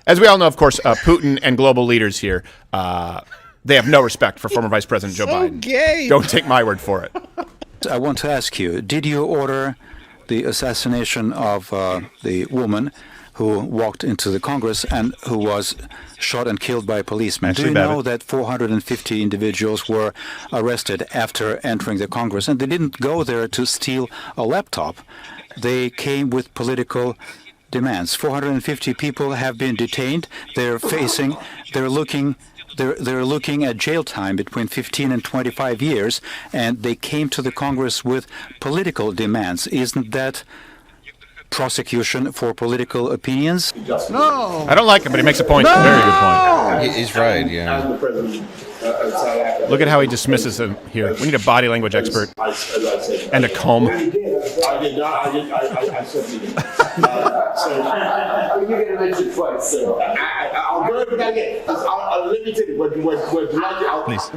As we all know, of course, Putin and global leaders here, they have no respect for former Vice President Joe Biden. Gay. Don't take my word for it. I want to ask you, did you order the assassination of the woman who walked into the Congress and who was shot and killed by a policeman? Ashley Do you Babbitt. know that 450 individuals were arrested after entering the Congress? And they didn't go there to steal a laptop. They came with political demands. 450 people have been detained. They're looking at jail time between 15 and 25 years, and they came to the Congress with political demands. Isn't that prosecution for political opinions? No. I don't like him, but he makes a point. No. Very good point. He's right, yeah. Look at how he dismisses him here. We need a body language expert and a comb.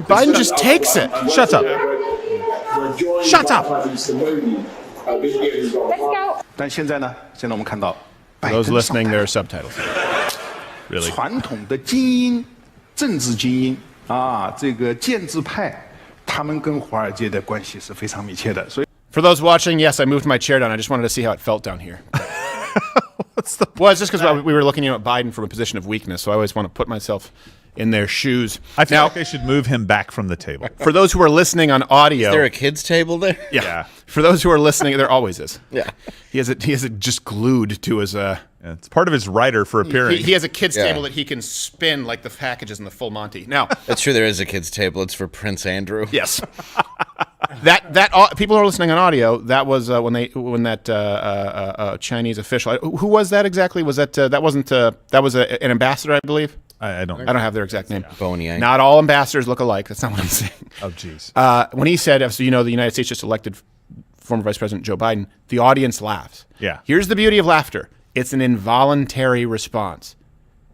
Biden just takes it. Shut up. Shut up. For those listening, there are subtitles. Really? 传统的精英，政治精英啊，这个建制派，他们跟华尔街的关系是非常密切的，所以。 For those watching, yes, I moved my chair down. I just wanted to see how it felt down here. Well, it's just because we were looking at Biden from a position of weakness, so I always want to put myself in their shoes. I feel like they should move him back from the table. For those who are listening on audio, Is there a kids' table there? yeah. For those who are listening, there always is. Yeah. He has it just glued to his. It's part of his rider for appearing. He has a kids' Yeah. table that he can spin like the packages in the Full Monty. Now, That's true. There is a kids' table. It's for Prince Andrew. yes. That people who are listening on audio. That was when that Chinese official. Who was that exactly? Was that that wasn't that was an ambassador, I believe. I don't have their exact name. Boney Yang. Not all ambassadors look alike. That's not what I'm saying. Oh, jeez. When he said, so the United States just elected former Vice President Joe Biden, the audience laughs. Yeah. Here's the beauty of laughter. It's an involuntary response.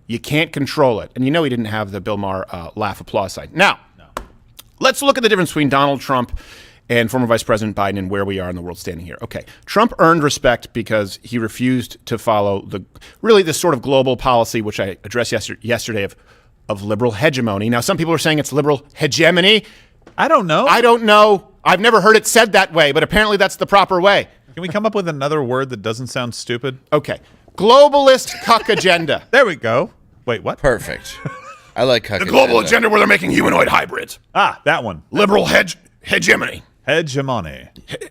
You can't control it. And he didn't have the Bill Maher laugh applause sign. Now, let's look at the difference between Donald Trump and former Vice President Biden and where we are in the world standing here. Okay, Trump earned respect because he refused to follow this sort of global policy, which I addressed yesterday of liberal hegemony. Now, some people are saying it's liberal hegemony. I don't know. I've never heard it said that way, but apparently that's the proper way. Can we come up with another word that doesn't sound stupid? Okay. Globalist cuck agenda. There we go. Wait, what? Perfect. I like cuck The global agenda where they're making humanoid hybrids. Ah, that one. Liberal hegemony. Hegemony.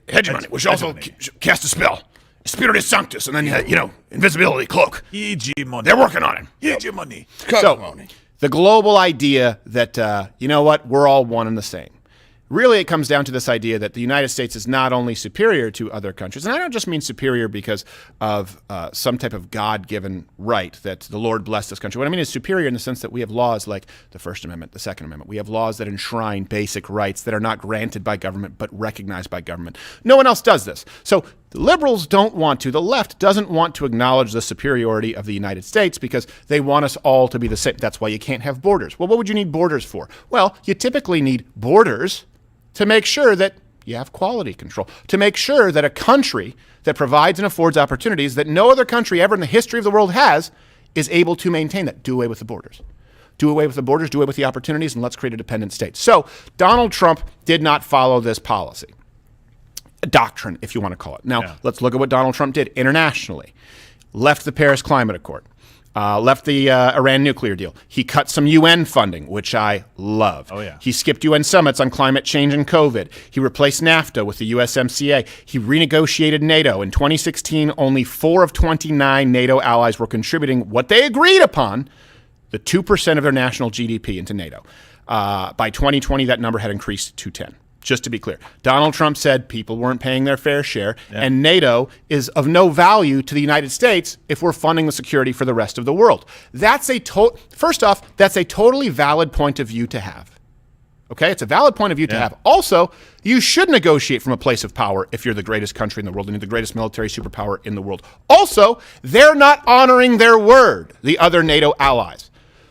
Hegemony, which also cast a spell. Spiritus Sanctus, and then, invisibility, cloak. Hegemony. They're working on it. Hegemony. So, the global idea that, we're all one and the same. Really, it comes down to this idea that the United States is not only superior to other countries, and I don't just mean superior because of some type of God-given right that the Lord blessed this country. What I mean is superior in the sense that we have laws like the First Amendment, the Second Amendment. We have laws that enshrine basic rights that are not granted by government but recognized by government. No one else does this. So the liberals don't want to, the left doesn't want to acknowledge the superiority of the United States because they want us all to be the same. That's why you can't have borders. Well, what would you need borders for? Well, you typically need borders to make sure that you have quality control, to make sure that a country that provides and affords opportunities that no other country ever in the history of the world has is able to maintain that. Do away with the borders. Do away with the borders, do away with the opportunities, and let's create a dependent state. So Donald Trump did not follow this policy. A doctrine, if you want to call it. Now, let's look at what Donald Trump did internationally. Left the Paris Climate Accord. Left the Iran nuclear deal. He cut some UN funding, which I love. Oh, yeah. He skipped UN summits on climate change and COVID. He replaced NAFTA with the USMCA. He renegotiated NATO. In 2016, only 4 of 29 NATO allies were contributing what they agreed upon, the 2% of their national GDP into NATO. By 2020, that number had increased to 10. Just to be clear, Donald Trump said people weren't paying their fair share, and NATO is of no value to the United States if we're funding the security for the rest of the world. First off, that's a totally valid point of view to have. Okay, it's a valid point of view to have. Also, you should negotiate from a place of power if you're the greatest country in the world and you're the greatest military superpower in the world. Also, they're not honoring their word, the other NATO allies.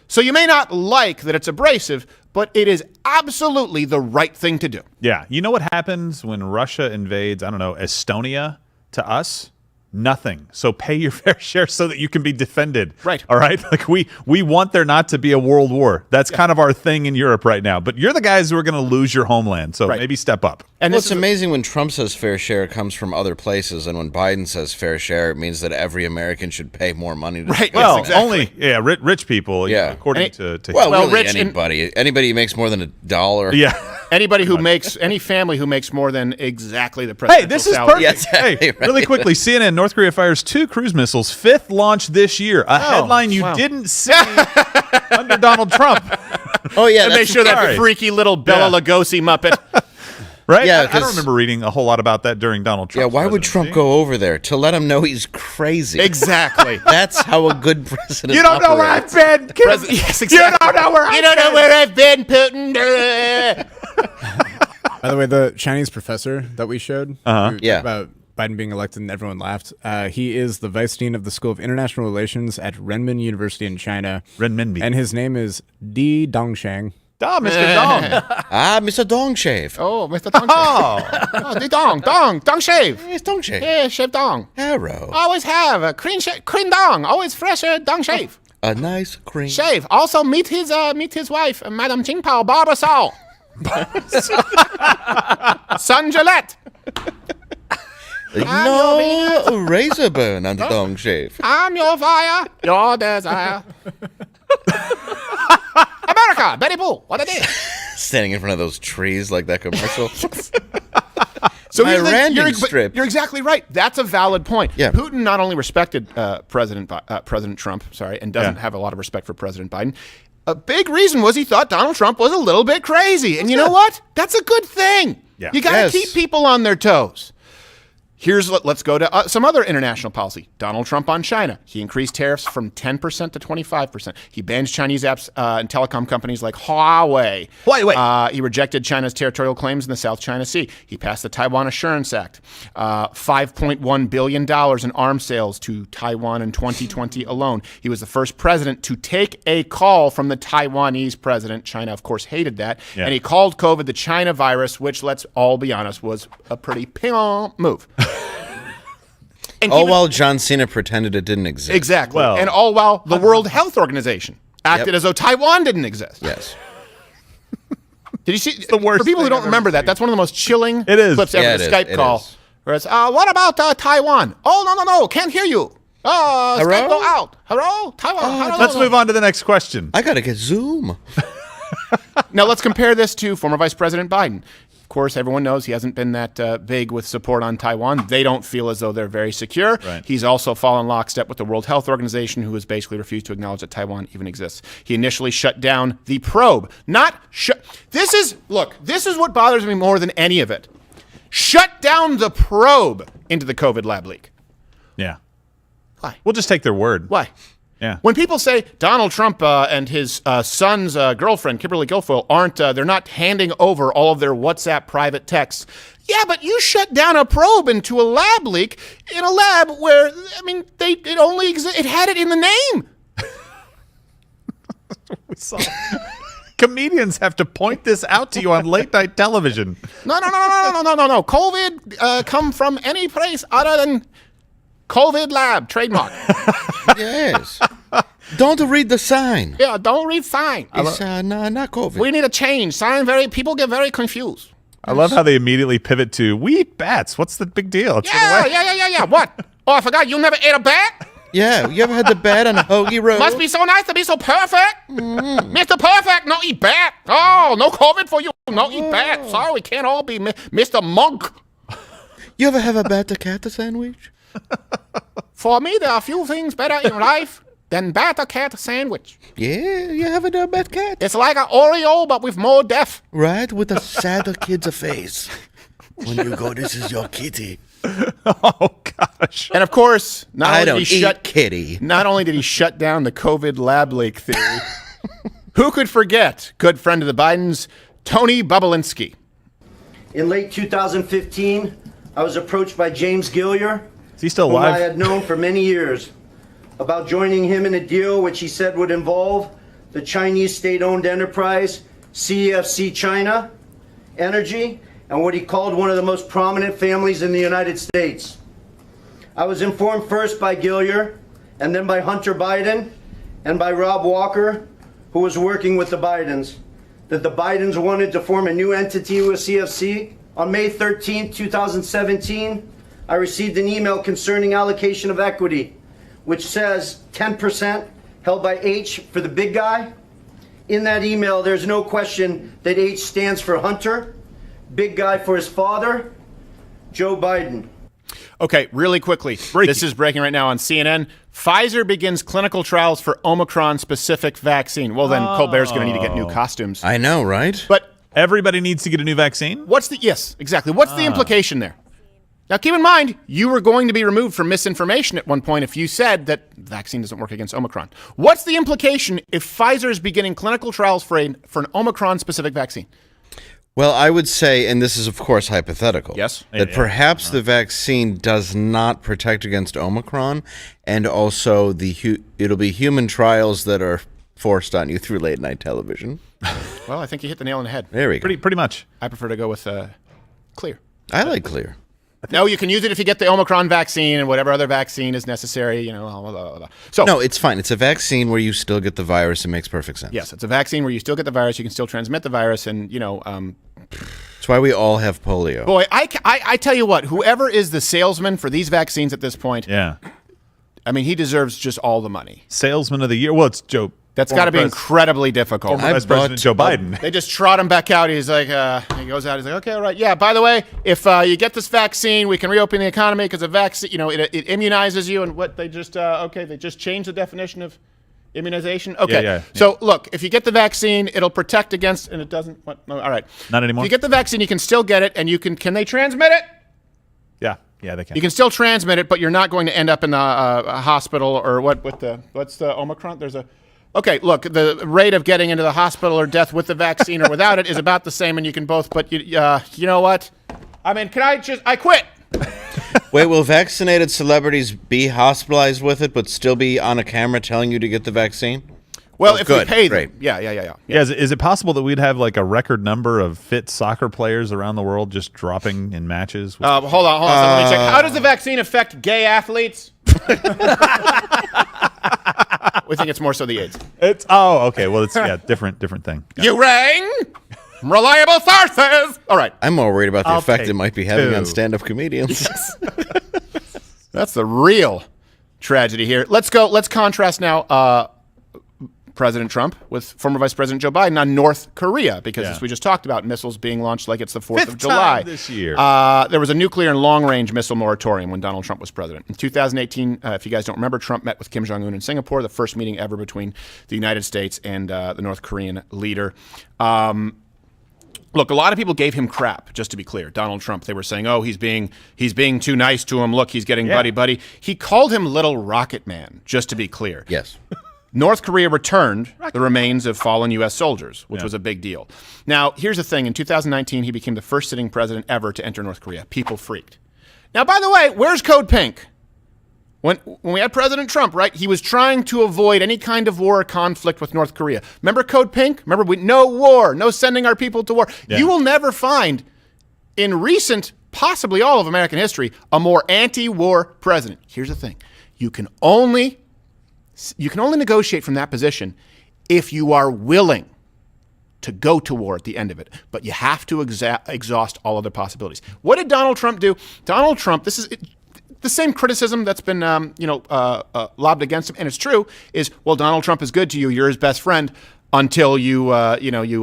So you may not like that it's abrasive, but it is absolutely the right thing to do. Yeah. You know what happens when Russia invades, Estonia to us? Nothing. So pay your fair share so that you can be defended. Right. All right? Like we want there not to be a world war. That's kind of our thing in Europe right now. But you're the guys who are going to lose your homeland. So maybe step up. And it's amazing when Trump says fair share, it comes from other places. And when Biden says fair share, it means that every American should pay more money. Well, only rich people, according to well, really anybody who makes more than $1. Yeah. Any family who makes more than exactly the presidential salary. Hey, this is perfect. Hey, really quickly, CNN, North Korea fires 2 cruise missiles, 5th launch this year. A headline you didn't see under Donald Trump. Oh, yeah. And make sure that freaky little Bela Lugosi Muppet. Right? Yeah, I don't remember reading a whole lot about that during Donald Trump. Yeah, why would Trump go over there? To let him know he's crazy. Exactly. That's how a good president You don't know where I've been. Yes, exactly. You don't know where I've been, Putin. By the way, the Chinese professor that we showed about Biden being elected and everyone laughed, he is the vice dean of the School of International Relations at Renmin University in China. Renminbi. And his name is Di Dongsheng. Mr. Dong. Mr. Dongshave. Oh, Mr. Dongshave. Di Dong shave. Yes, Dong shave. Yeah, shave dong. Arrow. Always have a clean dong. Always fresh dong shave. A nice cream. Shave. Also meet his wife, Madam Jingpao Barbasol. Sun Gillette. No razor burn on the dong shave. I'm your fire, your desire. America, Betty Boo, what I did. Standing in front of those trees like that commercial. So you're exactly right. That's a valid point. Yeah. Putin not only respected President Trump, and doesn't have a lot of respect for President Biden. A big reason was he thought Donald Trump was a little bit crazy. And you know what? That's a good thing. Yeah. You got to keep people on their toes. Let's go to some other international policy. Donald Trump on China. He increased tariffs from 10% to 25%. He banned Chinese apps and telecom companies like Huawei. He rejected China's territorial claims in the South China Sea. He passed the Taiwan Assurance Act. $5.1 billion in arms sales to Taiwan in 2020 alone. He was the first president to take a call from the Taiwanese president. China, of course, hated that. Yeah. And he called COVID the China virus, which, let's all be honest, was a pretty ping move. While John Cena pretended it didn't exist. Exactly. And all while the World Health Organization acted as though Taiwan didn't exist. Yes. Did you see? The worst. For people who don't remember that's one of the most chilling clips ever. The Skype call. Where it's, what about Taiwan? Oh, no, can't hear you. Skype go out. Hello? Taiwan. Let's move on to the next question. I got to get Zoom. Now let's compare this to former Vice President Biden. Of course, everyone knows he hasn't been that big with support on Taiwan. They don't feel as though they're very secure. Right. He's also fallen lockstep with the World Health Organization, who has basically refused to acknowledge that Taiwan even exists. He initially shut down the probe. This is what bothers me more than any of it. Shut down the probe into the COVID lab leak. Yeah. Why? We'll just take their word. Why? Yeah. When people say Donald Trump and his son's girlfriend, Kimberly Guilfoyle, they're not handing over all of their WhatsApp private texts. Yeah, but you shut down a probe into a lab leak in a lab where, it only exists. It had it in the name. We saw. Comedians have to point this out to you on late night television. No. COVID come from any place other than COVID lab, trademark. Yes. Don't read the sign. Yeah, don't read sign. It's not COVID. We need a change. People get very confused. I love how they immediately pivot to, we eat bats. What's the big deal? Yeah. What? Oh, I forgot. You never ate a bat? Yeah, you ever had the bat on a hoagie roll? Must be so nice to be so perfect. Mr. Perfect, no eat bat. Oh, no COVID for you. No eat bat. Sorry, we can't all be Mr. Monk. You ever have a batter-cat sandwich? For me, there are a few things better in life than batter-cat sandwich. Yeah, you have a bat cat. It's like an Oreo, but with more depth. Right, with a sadder kid's face. When you go, this is your kitty. Oh, gosh. And of course, not only did he shut down the COVID lab leak theory, who could forget good friend of the Bidens, Tony Bobulinski. In late 2015, I was approached by James Gilliar, is he still alive? whom I had known for many years, about joining him in a deal which he said would involve the Chinese state-owned enterprise CEFC China Energy and what he called one of the most prominent families in the United States. I was informed first by Gilliar and then by Hunter Biden and by Rob Walker, who was working with the Bidens, that the Bidens wanted to form a new entity with CFC. On May 13, 2017, I received an email concerning allocation of equity, which says 10% held by H for the big guy. In that email, there's no question that H stands for Hunter, big guy for his father, Joe Biden. Okay, really quickly. This is breaking right now on CNN. Pfizer begins clinical trials for Omicron-specific vaccine. Well, then Colbert's going to need to get new costumes. I know, right? But everybody needs to get a new vaccine? Yes, exactly. What's the implication there? Now, keep in mind, you were going to be removed for misinformation at one point if you said that the vaccine doesn't work against Omicron. What's the implication if Pfizer is beginning clinical trials for an Omicron-specific vaccine? Well, I would say, and this is, of course, hypothetical, yes, that perhaps the vaccine does not protect against Omicron, and also it'll be human trials that are forced on you through late-night television. Well, I think you hit the nail on the head. There we go. Pretty much. I prefer to go with Clear. I like Clear. No, you can use it if you get the Omicron vaccine and whatever other vaccine is necessary, blah, blah, blah, blah. So, no, it's fine. It's a vaccine where you still get the virus. It makes perfect sense. Yes, it's a vaccine where you still get the virus. You can still transmit the virus, and, that's why we all have polio. Boy, I tell you what, whoever is the salesman for these vaccines at this point, he deserves just all the money. Salesman of the year? Well, it's Joe. That's got to be incredibly difficult. Former Vice President Joe Biden. They just trot him back out. He's like, he goes out. He's like, okay, all right. Yeah, by the way, if you get this vaccine, we can reopen the economy because the vaccine, it immunizes you. And what they just, they just changed the definition of immunization. Okay. Yeah. So look, if you get the vaccine, it'll protect against, and it doesn't. No, all right. Not anymore. If you get the vaccine, you can still get it, and can they transmit it? Yeah. Yeah, they can. You can still transmit it, but you're not going to end up in the hospital or what's the Omicron? Okay, look, the rate of getting into the hospital or death with the vaccine or without it is about the same, and you can both. But you know what? I mean, I quit. Wait, will vaccinated celebrities be hospitalized with it, but still be on a camera telling you to get the vaccine? Well, if we pay them. Yeah. Is it possible that we'd have like a record number of fit soccer players around the world just dropping in matches? Hold on. So let me check. How does the vaccine affect gay athletes? We think it's more so the AIDS. Okay. Well, it's different thing. You rang reliable sources. All right. I'm more worried about the effect it might be having on stand-up comedians. That's the real tragedy here. Let's contrast now President Trump with former Vice President Joe Biden on North Korea, because as we just talked about, missiles being launched like it's the 4th of July. This year. There was a nuclear and long-range missile moratorium when Donald Trump was president. In 2018, if you guys don't remember, Trump met with Kim Jong-un in Singapore, the first meeting ever between the United States and the North Korean leader. Look, a lot of people gave him crap, just to be clear. Donald Trump, they were saying, oh, he's being too nice to him. Look, he's getting buddy-buddy. He called him Little Rocket Man, just to be clear. Yes. North Korea returned the remains of fallen U.S. soldiers, which was a big deal. Now, here's the thing. In 2019, he became the first sitting president ever to enter North Korea. People freaked. Now, by the way, where's Code Pink? When we had President Trump, right, he was trying to avoid any kind of war or conflict with North Korea. Remember Code Pink? Remember, no war, no sending our people to war. Yeah. You will never find in recent, possibly all of American history, a more anti-war president. Here's the thing. You can only negotiate from that position if you are willing to go to war at the end of it. But you have to exhaust all other possibilities. What did Donald Trump do? Donald Trump, this is the same criticism that's been lobbed against him, and it's true, is, well, Donald Trump is good to you, you're his best friend, until you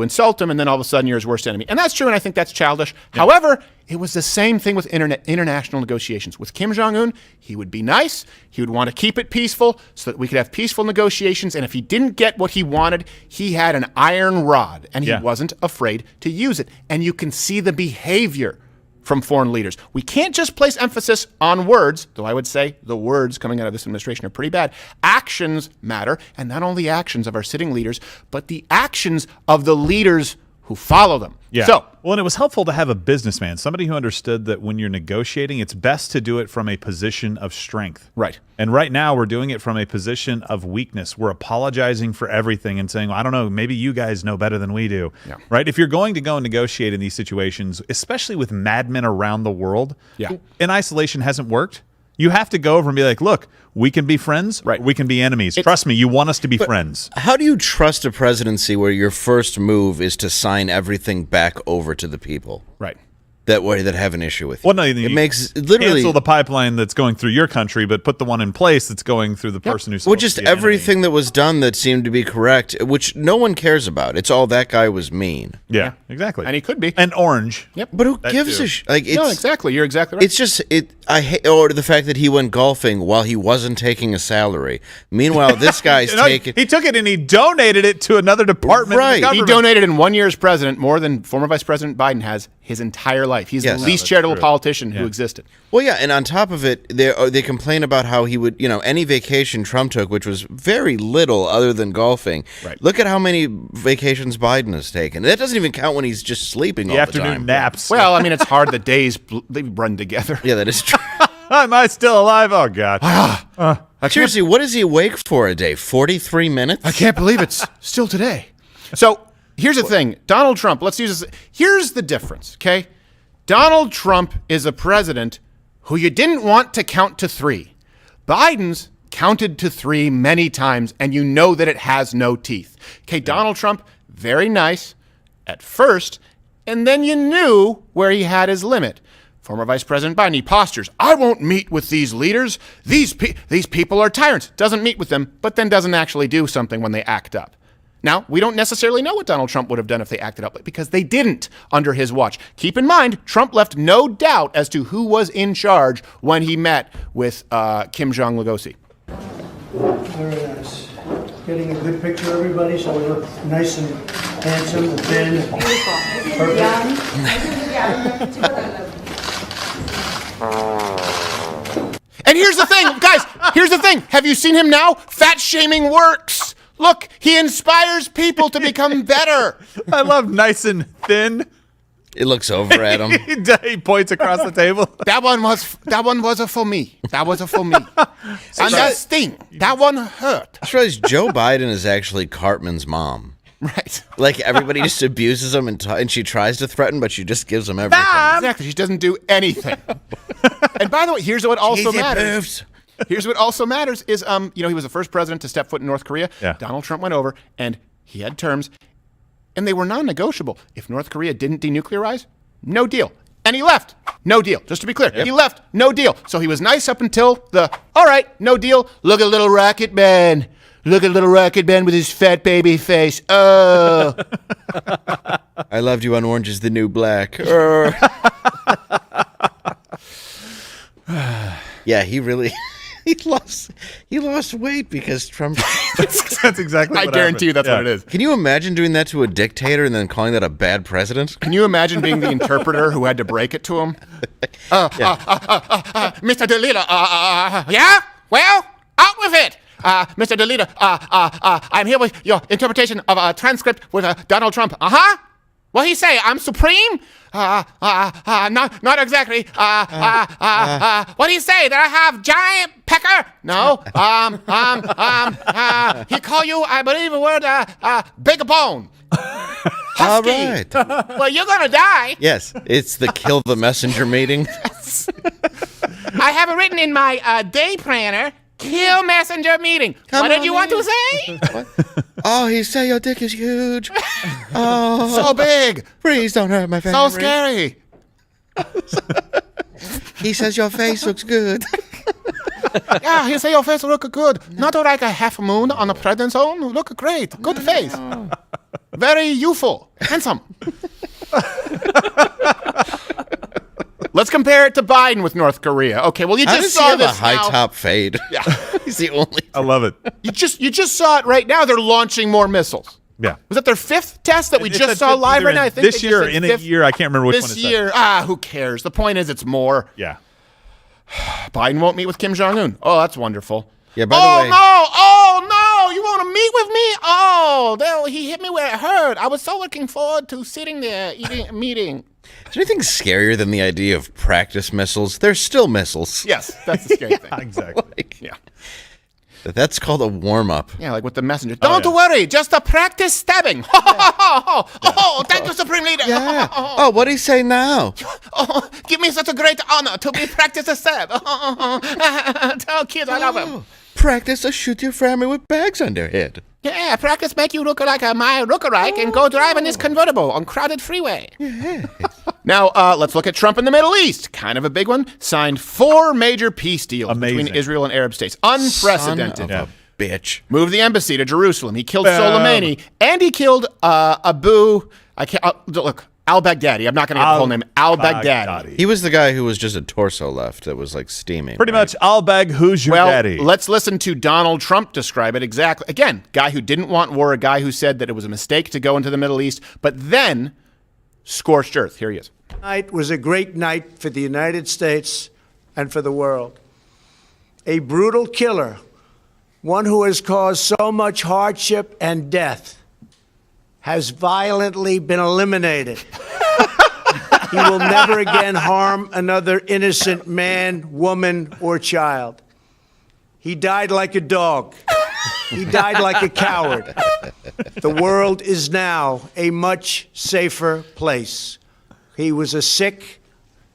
insult him, and then all of a sudden you're his worst enemy. And that's true, and I think that's childish. Yeah. However, it was the same thing with international negotiations. With Kim Jong-un, he would be nice. He would want to keep it peaceful so that we could have peaceful negotiations. And if he didn't get what he wanted, he had an iron rod, and he wasn't afraid to use it. And you can see the behavior from foreign leaders. We can't just place emphasis on words, though I would say the words coming out of this administration are pretty bad. Actions matter, and not only actions of our sitting leaders, but the actions of the leaders who follow them. Yeah. So, well, and it was helpful to have a businessman, somebody who understood that when you're negotiating, it's best to do it from a position of strength. Right. And right now, we're doing it from a position of weakness. We're apologizing for everything and saying, well, I don't know, maybe you guys know better than we do. Yeah. Right? If you're going to go and negotiate in these situations, especially with madmen around the world, in isolation hasn't worked. You have to go over and be like, look, we can be friends, we can be enemies. Trust me, you want us to be friends. How do you trust a presidency where your first move is to sign everything back over to the people? Right. That have an issue with you. Well, no, it makes literally cancel the pipeline that's going through your country, but put the one in place that's going through the person who's well, just everything that was done that seemed to be correct, which no one cares about. It's all that guy was mean. Yeah, exactly. And he could be. And orange. Yep. But who gives a shit? Like, no, exactly. You're exactly right. It's just I hate the fact that he went golfing while he wasn't taking a salary. Meanwhile, this guy's taking. He took it and he donated it to another department. Right. Of the he donated in 1 year as president more than former Vice President Biden has his entire life. He's the least charitable politician who existed. Well, yeah, and on top of it, they complain about how he would, any vacation Trump took, which was very little other than golfing. Right. Look at how many vacations Biden has taken. That doesn't even count when he's just sleeping all the time. Afternoon naps. Well, I mean, it's hard. The days, they run together. Yeah, that is true. Am I still alive? Oh, God. Seriously, what is he awake for a day? 43 minutes? I can't believe it's still today. So here's the thing. Donald Trump, let's use this. Here's the difference, okay? Donald Trump is a president who you didn't want to count to 3. Biden's counted to 3 many times, and you know that it has no teeth. Okay, Donald Trump, very nice at first, and then you knew where he had his limit. Former Vice President Biden, he postures, I won't meet with these leaders. These people are tyrants. Doesn't meet with them, but then doesn't actually do something when they act up. Now, we don't necessarily know what Donald Trump would have done if they acted up, because they didn't under his watch. Keep in mind, Trump left no doubt as to who was in charge when he met with Kim Jong-un. Very nice. Getting a good picture of everybody so we look nice and handsome and thin. Beautiful. Perfect. And here's the thing, guys. Here's the thing. Have you seen him now? Fat shaming works. Look, he inspires people to become better. I love nice and thin. He looks over at him. He points across the table. That one was a for me. That was a for me. And that sting. That one hurt. I just realized Joe Biden is actually Cartman's mom. Right. Like, everybody just abuses him, and she tries to threaten, but she just gives him everything. Exactly. She doesn't do anything. And by the way, here's what also matters. Here's what also matters is, he was the first president to step foot in North Korea. Yeah. Donald Trump went over, and he had terms, and they were non-negotiable. If North Korea didn't denuclearize, no deal. And he left. No deal. Just to be clear, he left. No deal. So he was nice up until all right, no deal. Look at little Rocket Man. Look at little Rocket Man with his fat baby face. Oh. I loved you on Orange is the New Black. Yeah, he really... He lost weight because Trump... That's exactly what I guarantee you that's what it is. Can you imagine doing that to a dictator and then calling that a bad president? Can you imagine being the interpreter who had to break it to him? Mr. DeLita, yeah? Well, out with it! Mr. DeLita, I'm here with your interpretation of a transcript with Donald Trump. Uh-huh. What he say? I'm supreme? Not exactly. What he say? That I have giant pecker? No. He call you, I believe the word, big bone. All right. Well, you're gonna die. Yes, it's the kill the messenger meeting. I have it written in my day planner. Kill messenger meeting. What did you want to say? Oh, he say your dick is huge. Oh, so big. Please don't hurt my family. So scary. He says your face looks good. Yeah, he say your face look good. Not like a half moon on a president's zone. Look great. Good face. Very youthful. Handsome. Let's compare it to Biden with North Korea. Okay, well, you just saw this a high now. top fade. Yeah, he's the only. I love it. You just saw it right now. They're launching more missiles. Yeah. Was that their fifth test that we just saw live right now? I think this year, in a year, I can't remember which one this it year. Who cares? The point is, it's more. Yeah. Biden won't meet with Kim Jong-un. Oh, that's wonderful. Yeah. By the way. Oh no! You want to meet with me? Oh, he hit me where it hurt. I was so looking forward to sitting there meeting. Is there anything scarier than the idea of practice missiles? They're still missiles. Yes, that's the scary thing. Exactly. Yeah. That's called a warm-up. Yeah, like with the messenger. Don't worry, just a practice stabbing. Oh, thank you, Supreme Leader. Yeah. Oh, what do you say now? Oh, give me such a great honor to be practice a stab. Tell kids I love them. Practice to shoot your family with bags on their head. Yeah, practice make you look like a my lookalike and go drive in this convertible on crowded freeway. Yeah. Now, let's look at Trump in the Middle East. Kind of a big one. Signed 4 major peace deals between Israel and Arab states. Unprecedented. Son of a bitch. Moved the embassy to Jerusalem. He killed Soleimani. And he killed al-Baghdadi. I'm not going to get the whole name. Al-Baghdadi. He was the guy who was just a torso left that was like steaming. Pretty much, al-Bag, who's your daddy? Let's listen to Donald Trump describe it exactly. Again, guy who didn't want war, a guy who said that it was a mistake to go into the Middle East, but then scorched earth. Here he is. Tonight was a great night for the United States and for the world. A brutal killer, one who has caused so much hardship and death, has violently been eliminated. He will never again harm another innocent man, woman, or child. He died like a dog. He died like a coward. The world is now a much safer place. He was a sick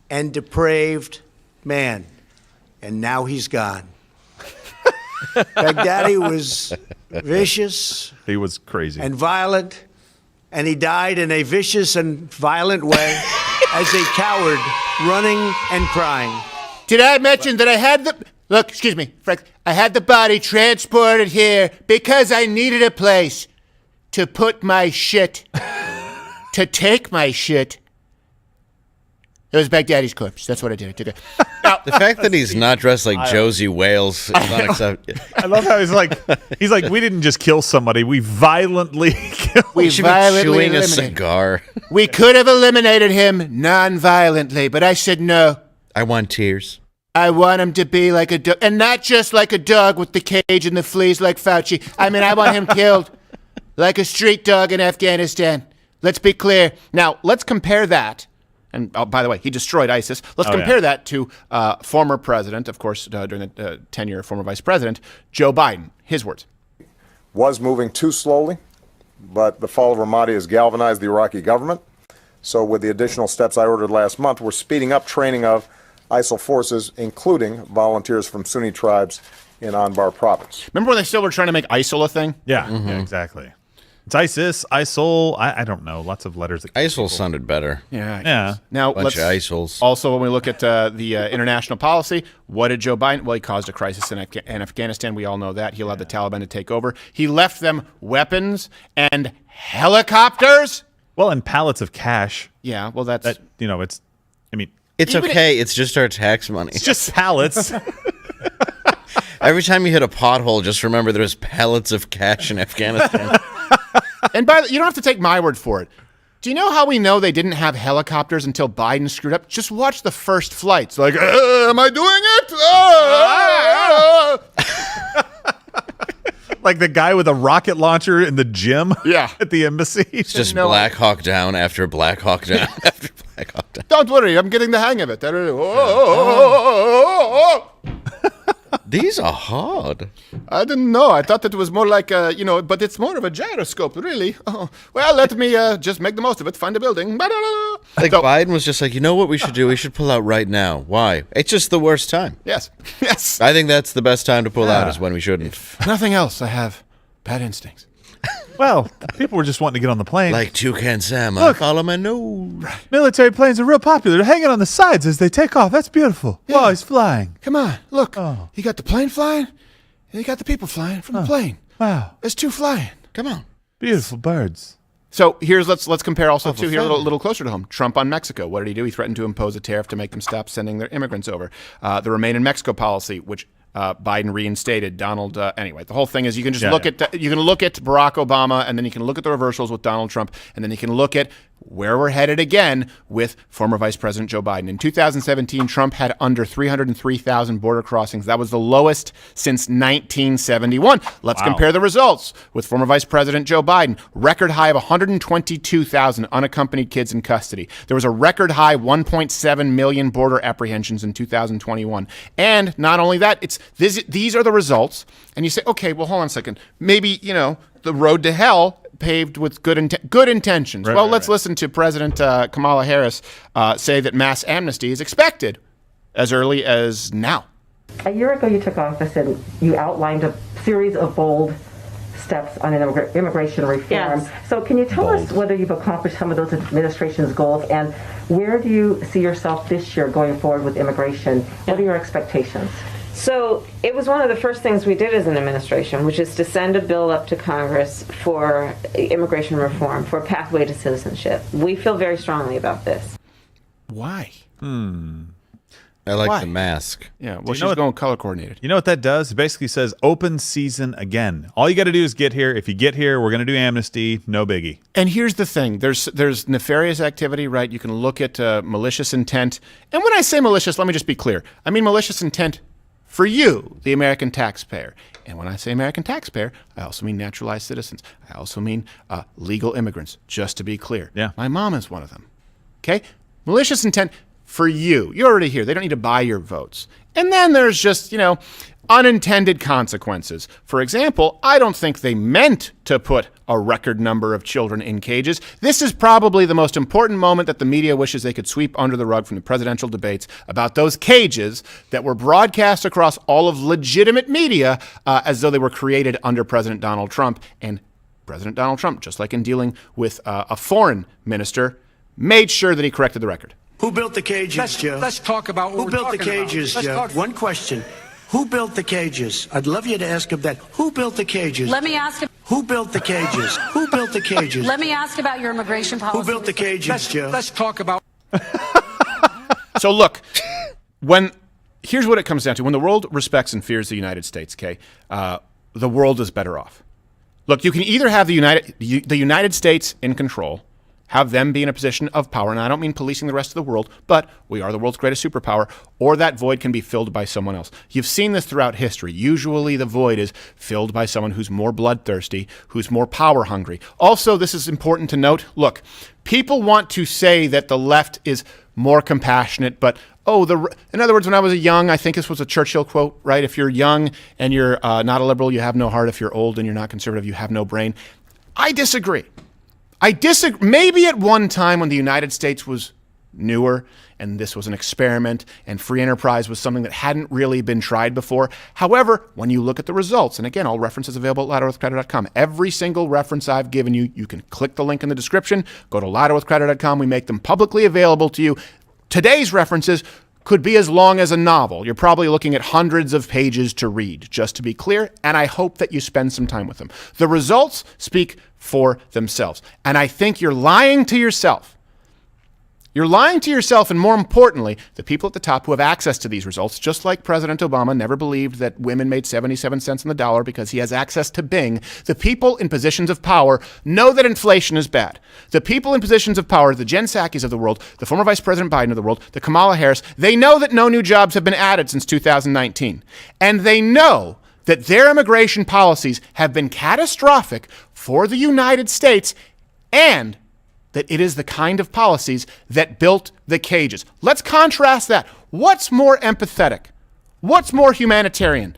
and depraved man, and now he's gone. Baghdadi was vicious. He was crazy. And violent, and he died in a vicious and violent way as a coward, running and crying. Did I mention that I had the... Look, excuse me, Frank. I had the body transported here because I needed a place to put my shit, to take my shit. It was Baghdadi's corpse. That's what I did. I took it. Now, the fact that he's not dressed like Josie Wales is unacceptable. I love how he's like, we didn't just kill somebody. We violently killed him. We should be chewing a cigar. We could have eliminated him non-violently, but I said no. I want tears. I want him to be like a dog, and not just like a dog with the cage and the fleas like Fauci. I mean, I want him killed like a street dog in Afghanistan. Let's be clear. Now, let's compare that. And by the way, he destroyed ISIS. Let's compare that to former president, of course, during the tenure of former vice president, Joe Biden. His words. Was moving too slowly, but the fall of Ramadi has galvanized the Iraqi government. So with the additional steps I ordered last month, we're speeding up training of ISIL forces, including volunteers from Sunni tribes in Anbar province. Remember when they still were trying to make ISIL a thing? Yeah, yeah, exactly. It's ISIS, ISIL. I don't know. Lots of letters. ISIL sounded better. Yeah. Now, bunch of ISILs. Also, when we look at the international policy, what did Joe Biden? Well, he caused a crisis in Afghanistan. We all know that. He allowed the Taliban to take over. He left them weapons and helicopters. Well, and pallets of cash. Yeah, well, that's... it's... I mean... It's okay. It's just our tax money. It's just pallets. Every time you hit a pothole, just remember there's pallets of cash in Afghanistan. And you don't have to take my word for it. Do you know how we know they didn't have helicopters until Biden screwed up? Just watch the first flights. Like, am I doing it? Like the guy with a rocket launcher in the gym at the embassy. It's just Black Hawk Down after Black Hawk Down after Black Hawk Down. Don't worry, I'm getting the hang of it. These are hard. I didn't know. I thought that it was more like, but it's more of a gyroscope, really. Oh, well, let me just make the most of it, find a building. Like Biden was just like, you know what we should do? We should pull out right now. Why? It's just the worst time. Yes. Yes. I think that's the best time to pull out is when we shouldn't. If nothing else, I have bad instincts. Well, people were just wanting to get on the plane. Like Toucan Sam, I follow my nose. Military planes are real popular. They're hanging on the sides as they take off. That's beautiful. Yeah. Wow, he's flying. Come on, look. Oh. You got the plane flying, and you got the people flying from the plane. Wow. There's two flying. Come on. Beautiful birds. So let's compare also to here a little closer to home. Trump on Mexico. What did he do? He threatened to impose a tariff to make them stop sending their immigrants over. The Remain in Mexico policy, which Biden reinstated. Anyway, the whole thing is you can just look at Barack Obama, and then you can look at the reversals with Donald Trump, and then you can look at where we're headed again with former Vice President Joe Biden. In 2017, Trump had under 303,000 border crossings. That was the lowest since 1971. Let's compare the results with former Vice President Joe Biden. Record high of 122,000 unaccompanied kids in custody. There was a record high 1.7 million border apprehensions in 2021. And not only that, these are the results. And you say, okay, well, hold on a second. Maybe, the road to hell paved with good intentions. Let's listen to President Kamala Harris say that mass amnesty is expected as early as now. A year ago, you took office and you outlined a series of bold steps on immigration reform. Yes. So can you tell us whether you've accomplished some of those administration's goals, and where do you see yourself this year going forward with immigration? What are your expectations? So it was one of the first things we did as an administration, which is to send a bill up to Congress for immigration reform, for a pathway to citizenship. We feel very strongly about this. Why? I like the mask. Yeah, well, she's going color coordinated. You know what that does? It basically says open season again. All you got to do is get here. If you get here, we're going to do amnesty. No biggie. And here's the thing. There's nefarious activity, right? You can look at malicious intent. And when I say malicious, let me just be clear. I mean malicious intent for you, the American taxpayer. And when I say American taxpayer, I also mean naturalized citizens. I also mean legal immigrants, just to be clear. Yeah. My mom is one of them. Okay? Malicious intent for you. You're already here. They don't need to buy your votes. And then there's just, unintended consequences. For example, I don't think they meant to put a record number of children in cages. This is probably the most important moment that the media wishes they could sweep under the rug from the presidential debates about those cages that were broadcast across all of legitimate media as though they were created under President Donald Trump. And President Donald Trump, just like in dealing with a foreign minister, made sure that he corrected the record. Who built the cages, Joe? Let's talk about what Who built the cages, Joe? One question. Who built the cages? I'd love you to ask him that. Who built the cages? Let me ask him. Who built the cages? Who built the cages? Let me ask about your immigration policy. Who built the cages, Joe? Let's talk about. So look, here's what it comes down to. When the world respects and fears the United States, okay, the world is better off. Look, you can either have the United States in control, have them be in a position of power, and I don't mean policing the rest of the world, but we are the world's greatest superpower, or that void can be filled by someone else. You've seen this throughout history. Usually the void is filled by someone who's more bloodthirsty, who's more power hungry. Also, this is important to note. Look, people want to say that the left is more compassionate, but in other words, when I was young, I think this was a Churchill quote, right? If you're young and you're not a liberal, you have no heart. If you're old and you're not conservative, you have no brain. I disagree. Maybe at one time when the United States was newer and this was an experiment and free enterprise was something that hadn't really been tried before. However, when you look at the results, and again, all references available at louderwithcrowder.com. Every single reference I've given you, you can click the link in the description, go to louderwithcrowder.com. We make them publicly available to you. Today's references could be as long as a novel. You're probably looking at hundreds of pages to read, just to be clear, and I hope that you spend some time with them. The results speak for themselves, and I think you're lying to yourself. You're lying to yourself, and more importantly, the people at the top who have access to these results, just like President Obama never believed that women made 77 cents on the dollar because he has access to Bing. The people in positions of power know that inflation is bad. The people in positions of power, the Jen Psaki's of the world, the former Vice President Biden of the world, the Kamala Harris, they know that no new jobs have been added since 2019. And they know that their immigration policies have been catastrophic for the United States, and that it is the kind of policies that built the cages. Let's contrast that. What's more empathetic? What's more humanitarian?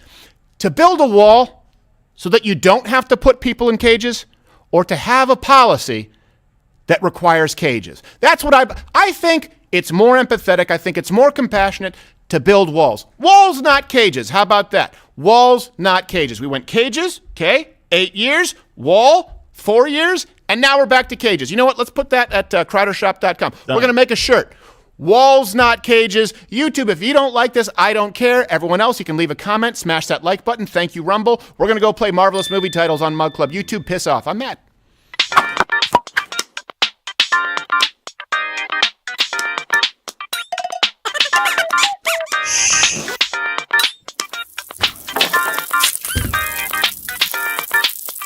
To build a wall so that you don't have to put people in cages, or to have a policy that requires cages? That's what I think it's more empathetic. I think it's more compassionate to build walls. Walls, not cages. How about that? Walls, not cages. We went cages, okay, 8 years, wall, 4 years, and now we're back to cages. You know what? Let's put that at crowdershop.com. We're going to make a shirt. Walls, not cages. YouTube, if you don't like this, I don't care. Everyone else, you can leave a comment, smash that like button. Thank you, Rumble. We're going to go play marvelous movie titles on Mug Club. YouTube, piss off. I'm Matt.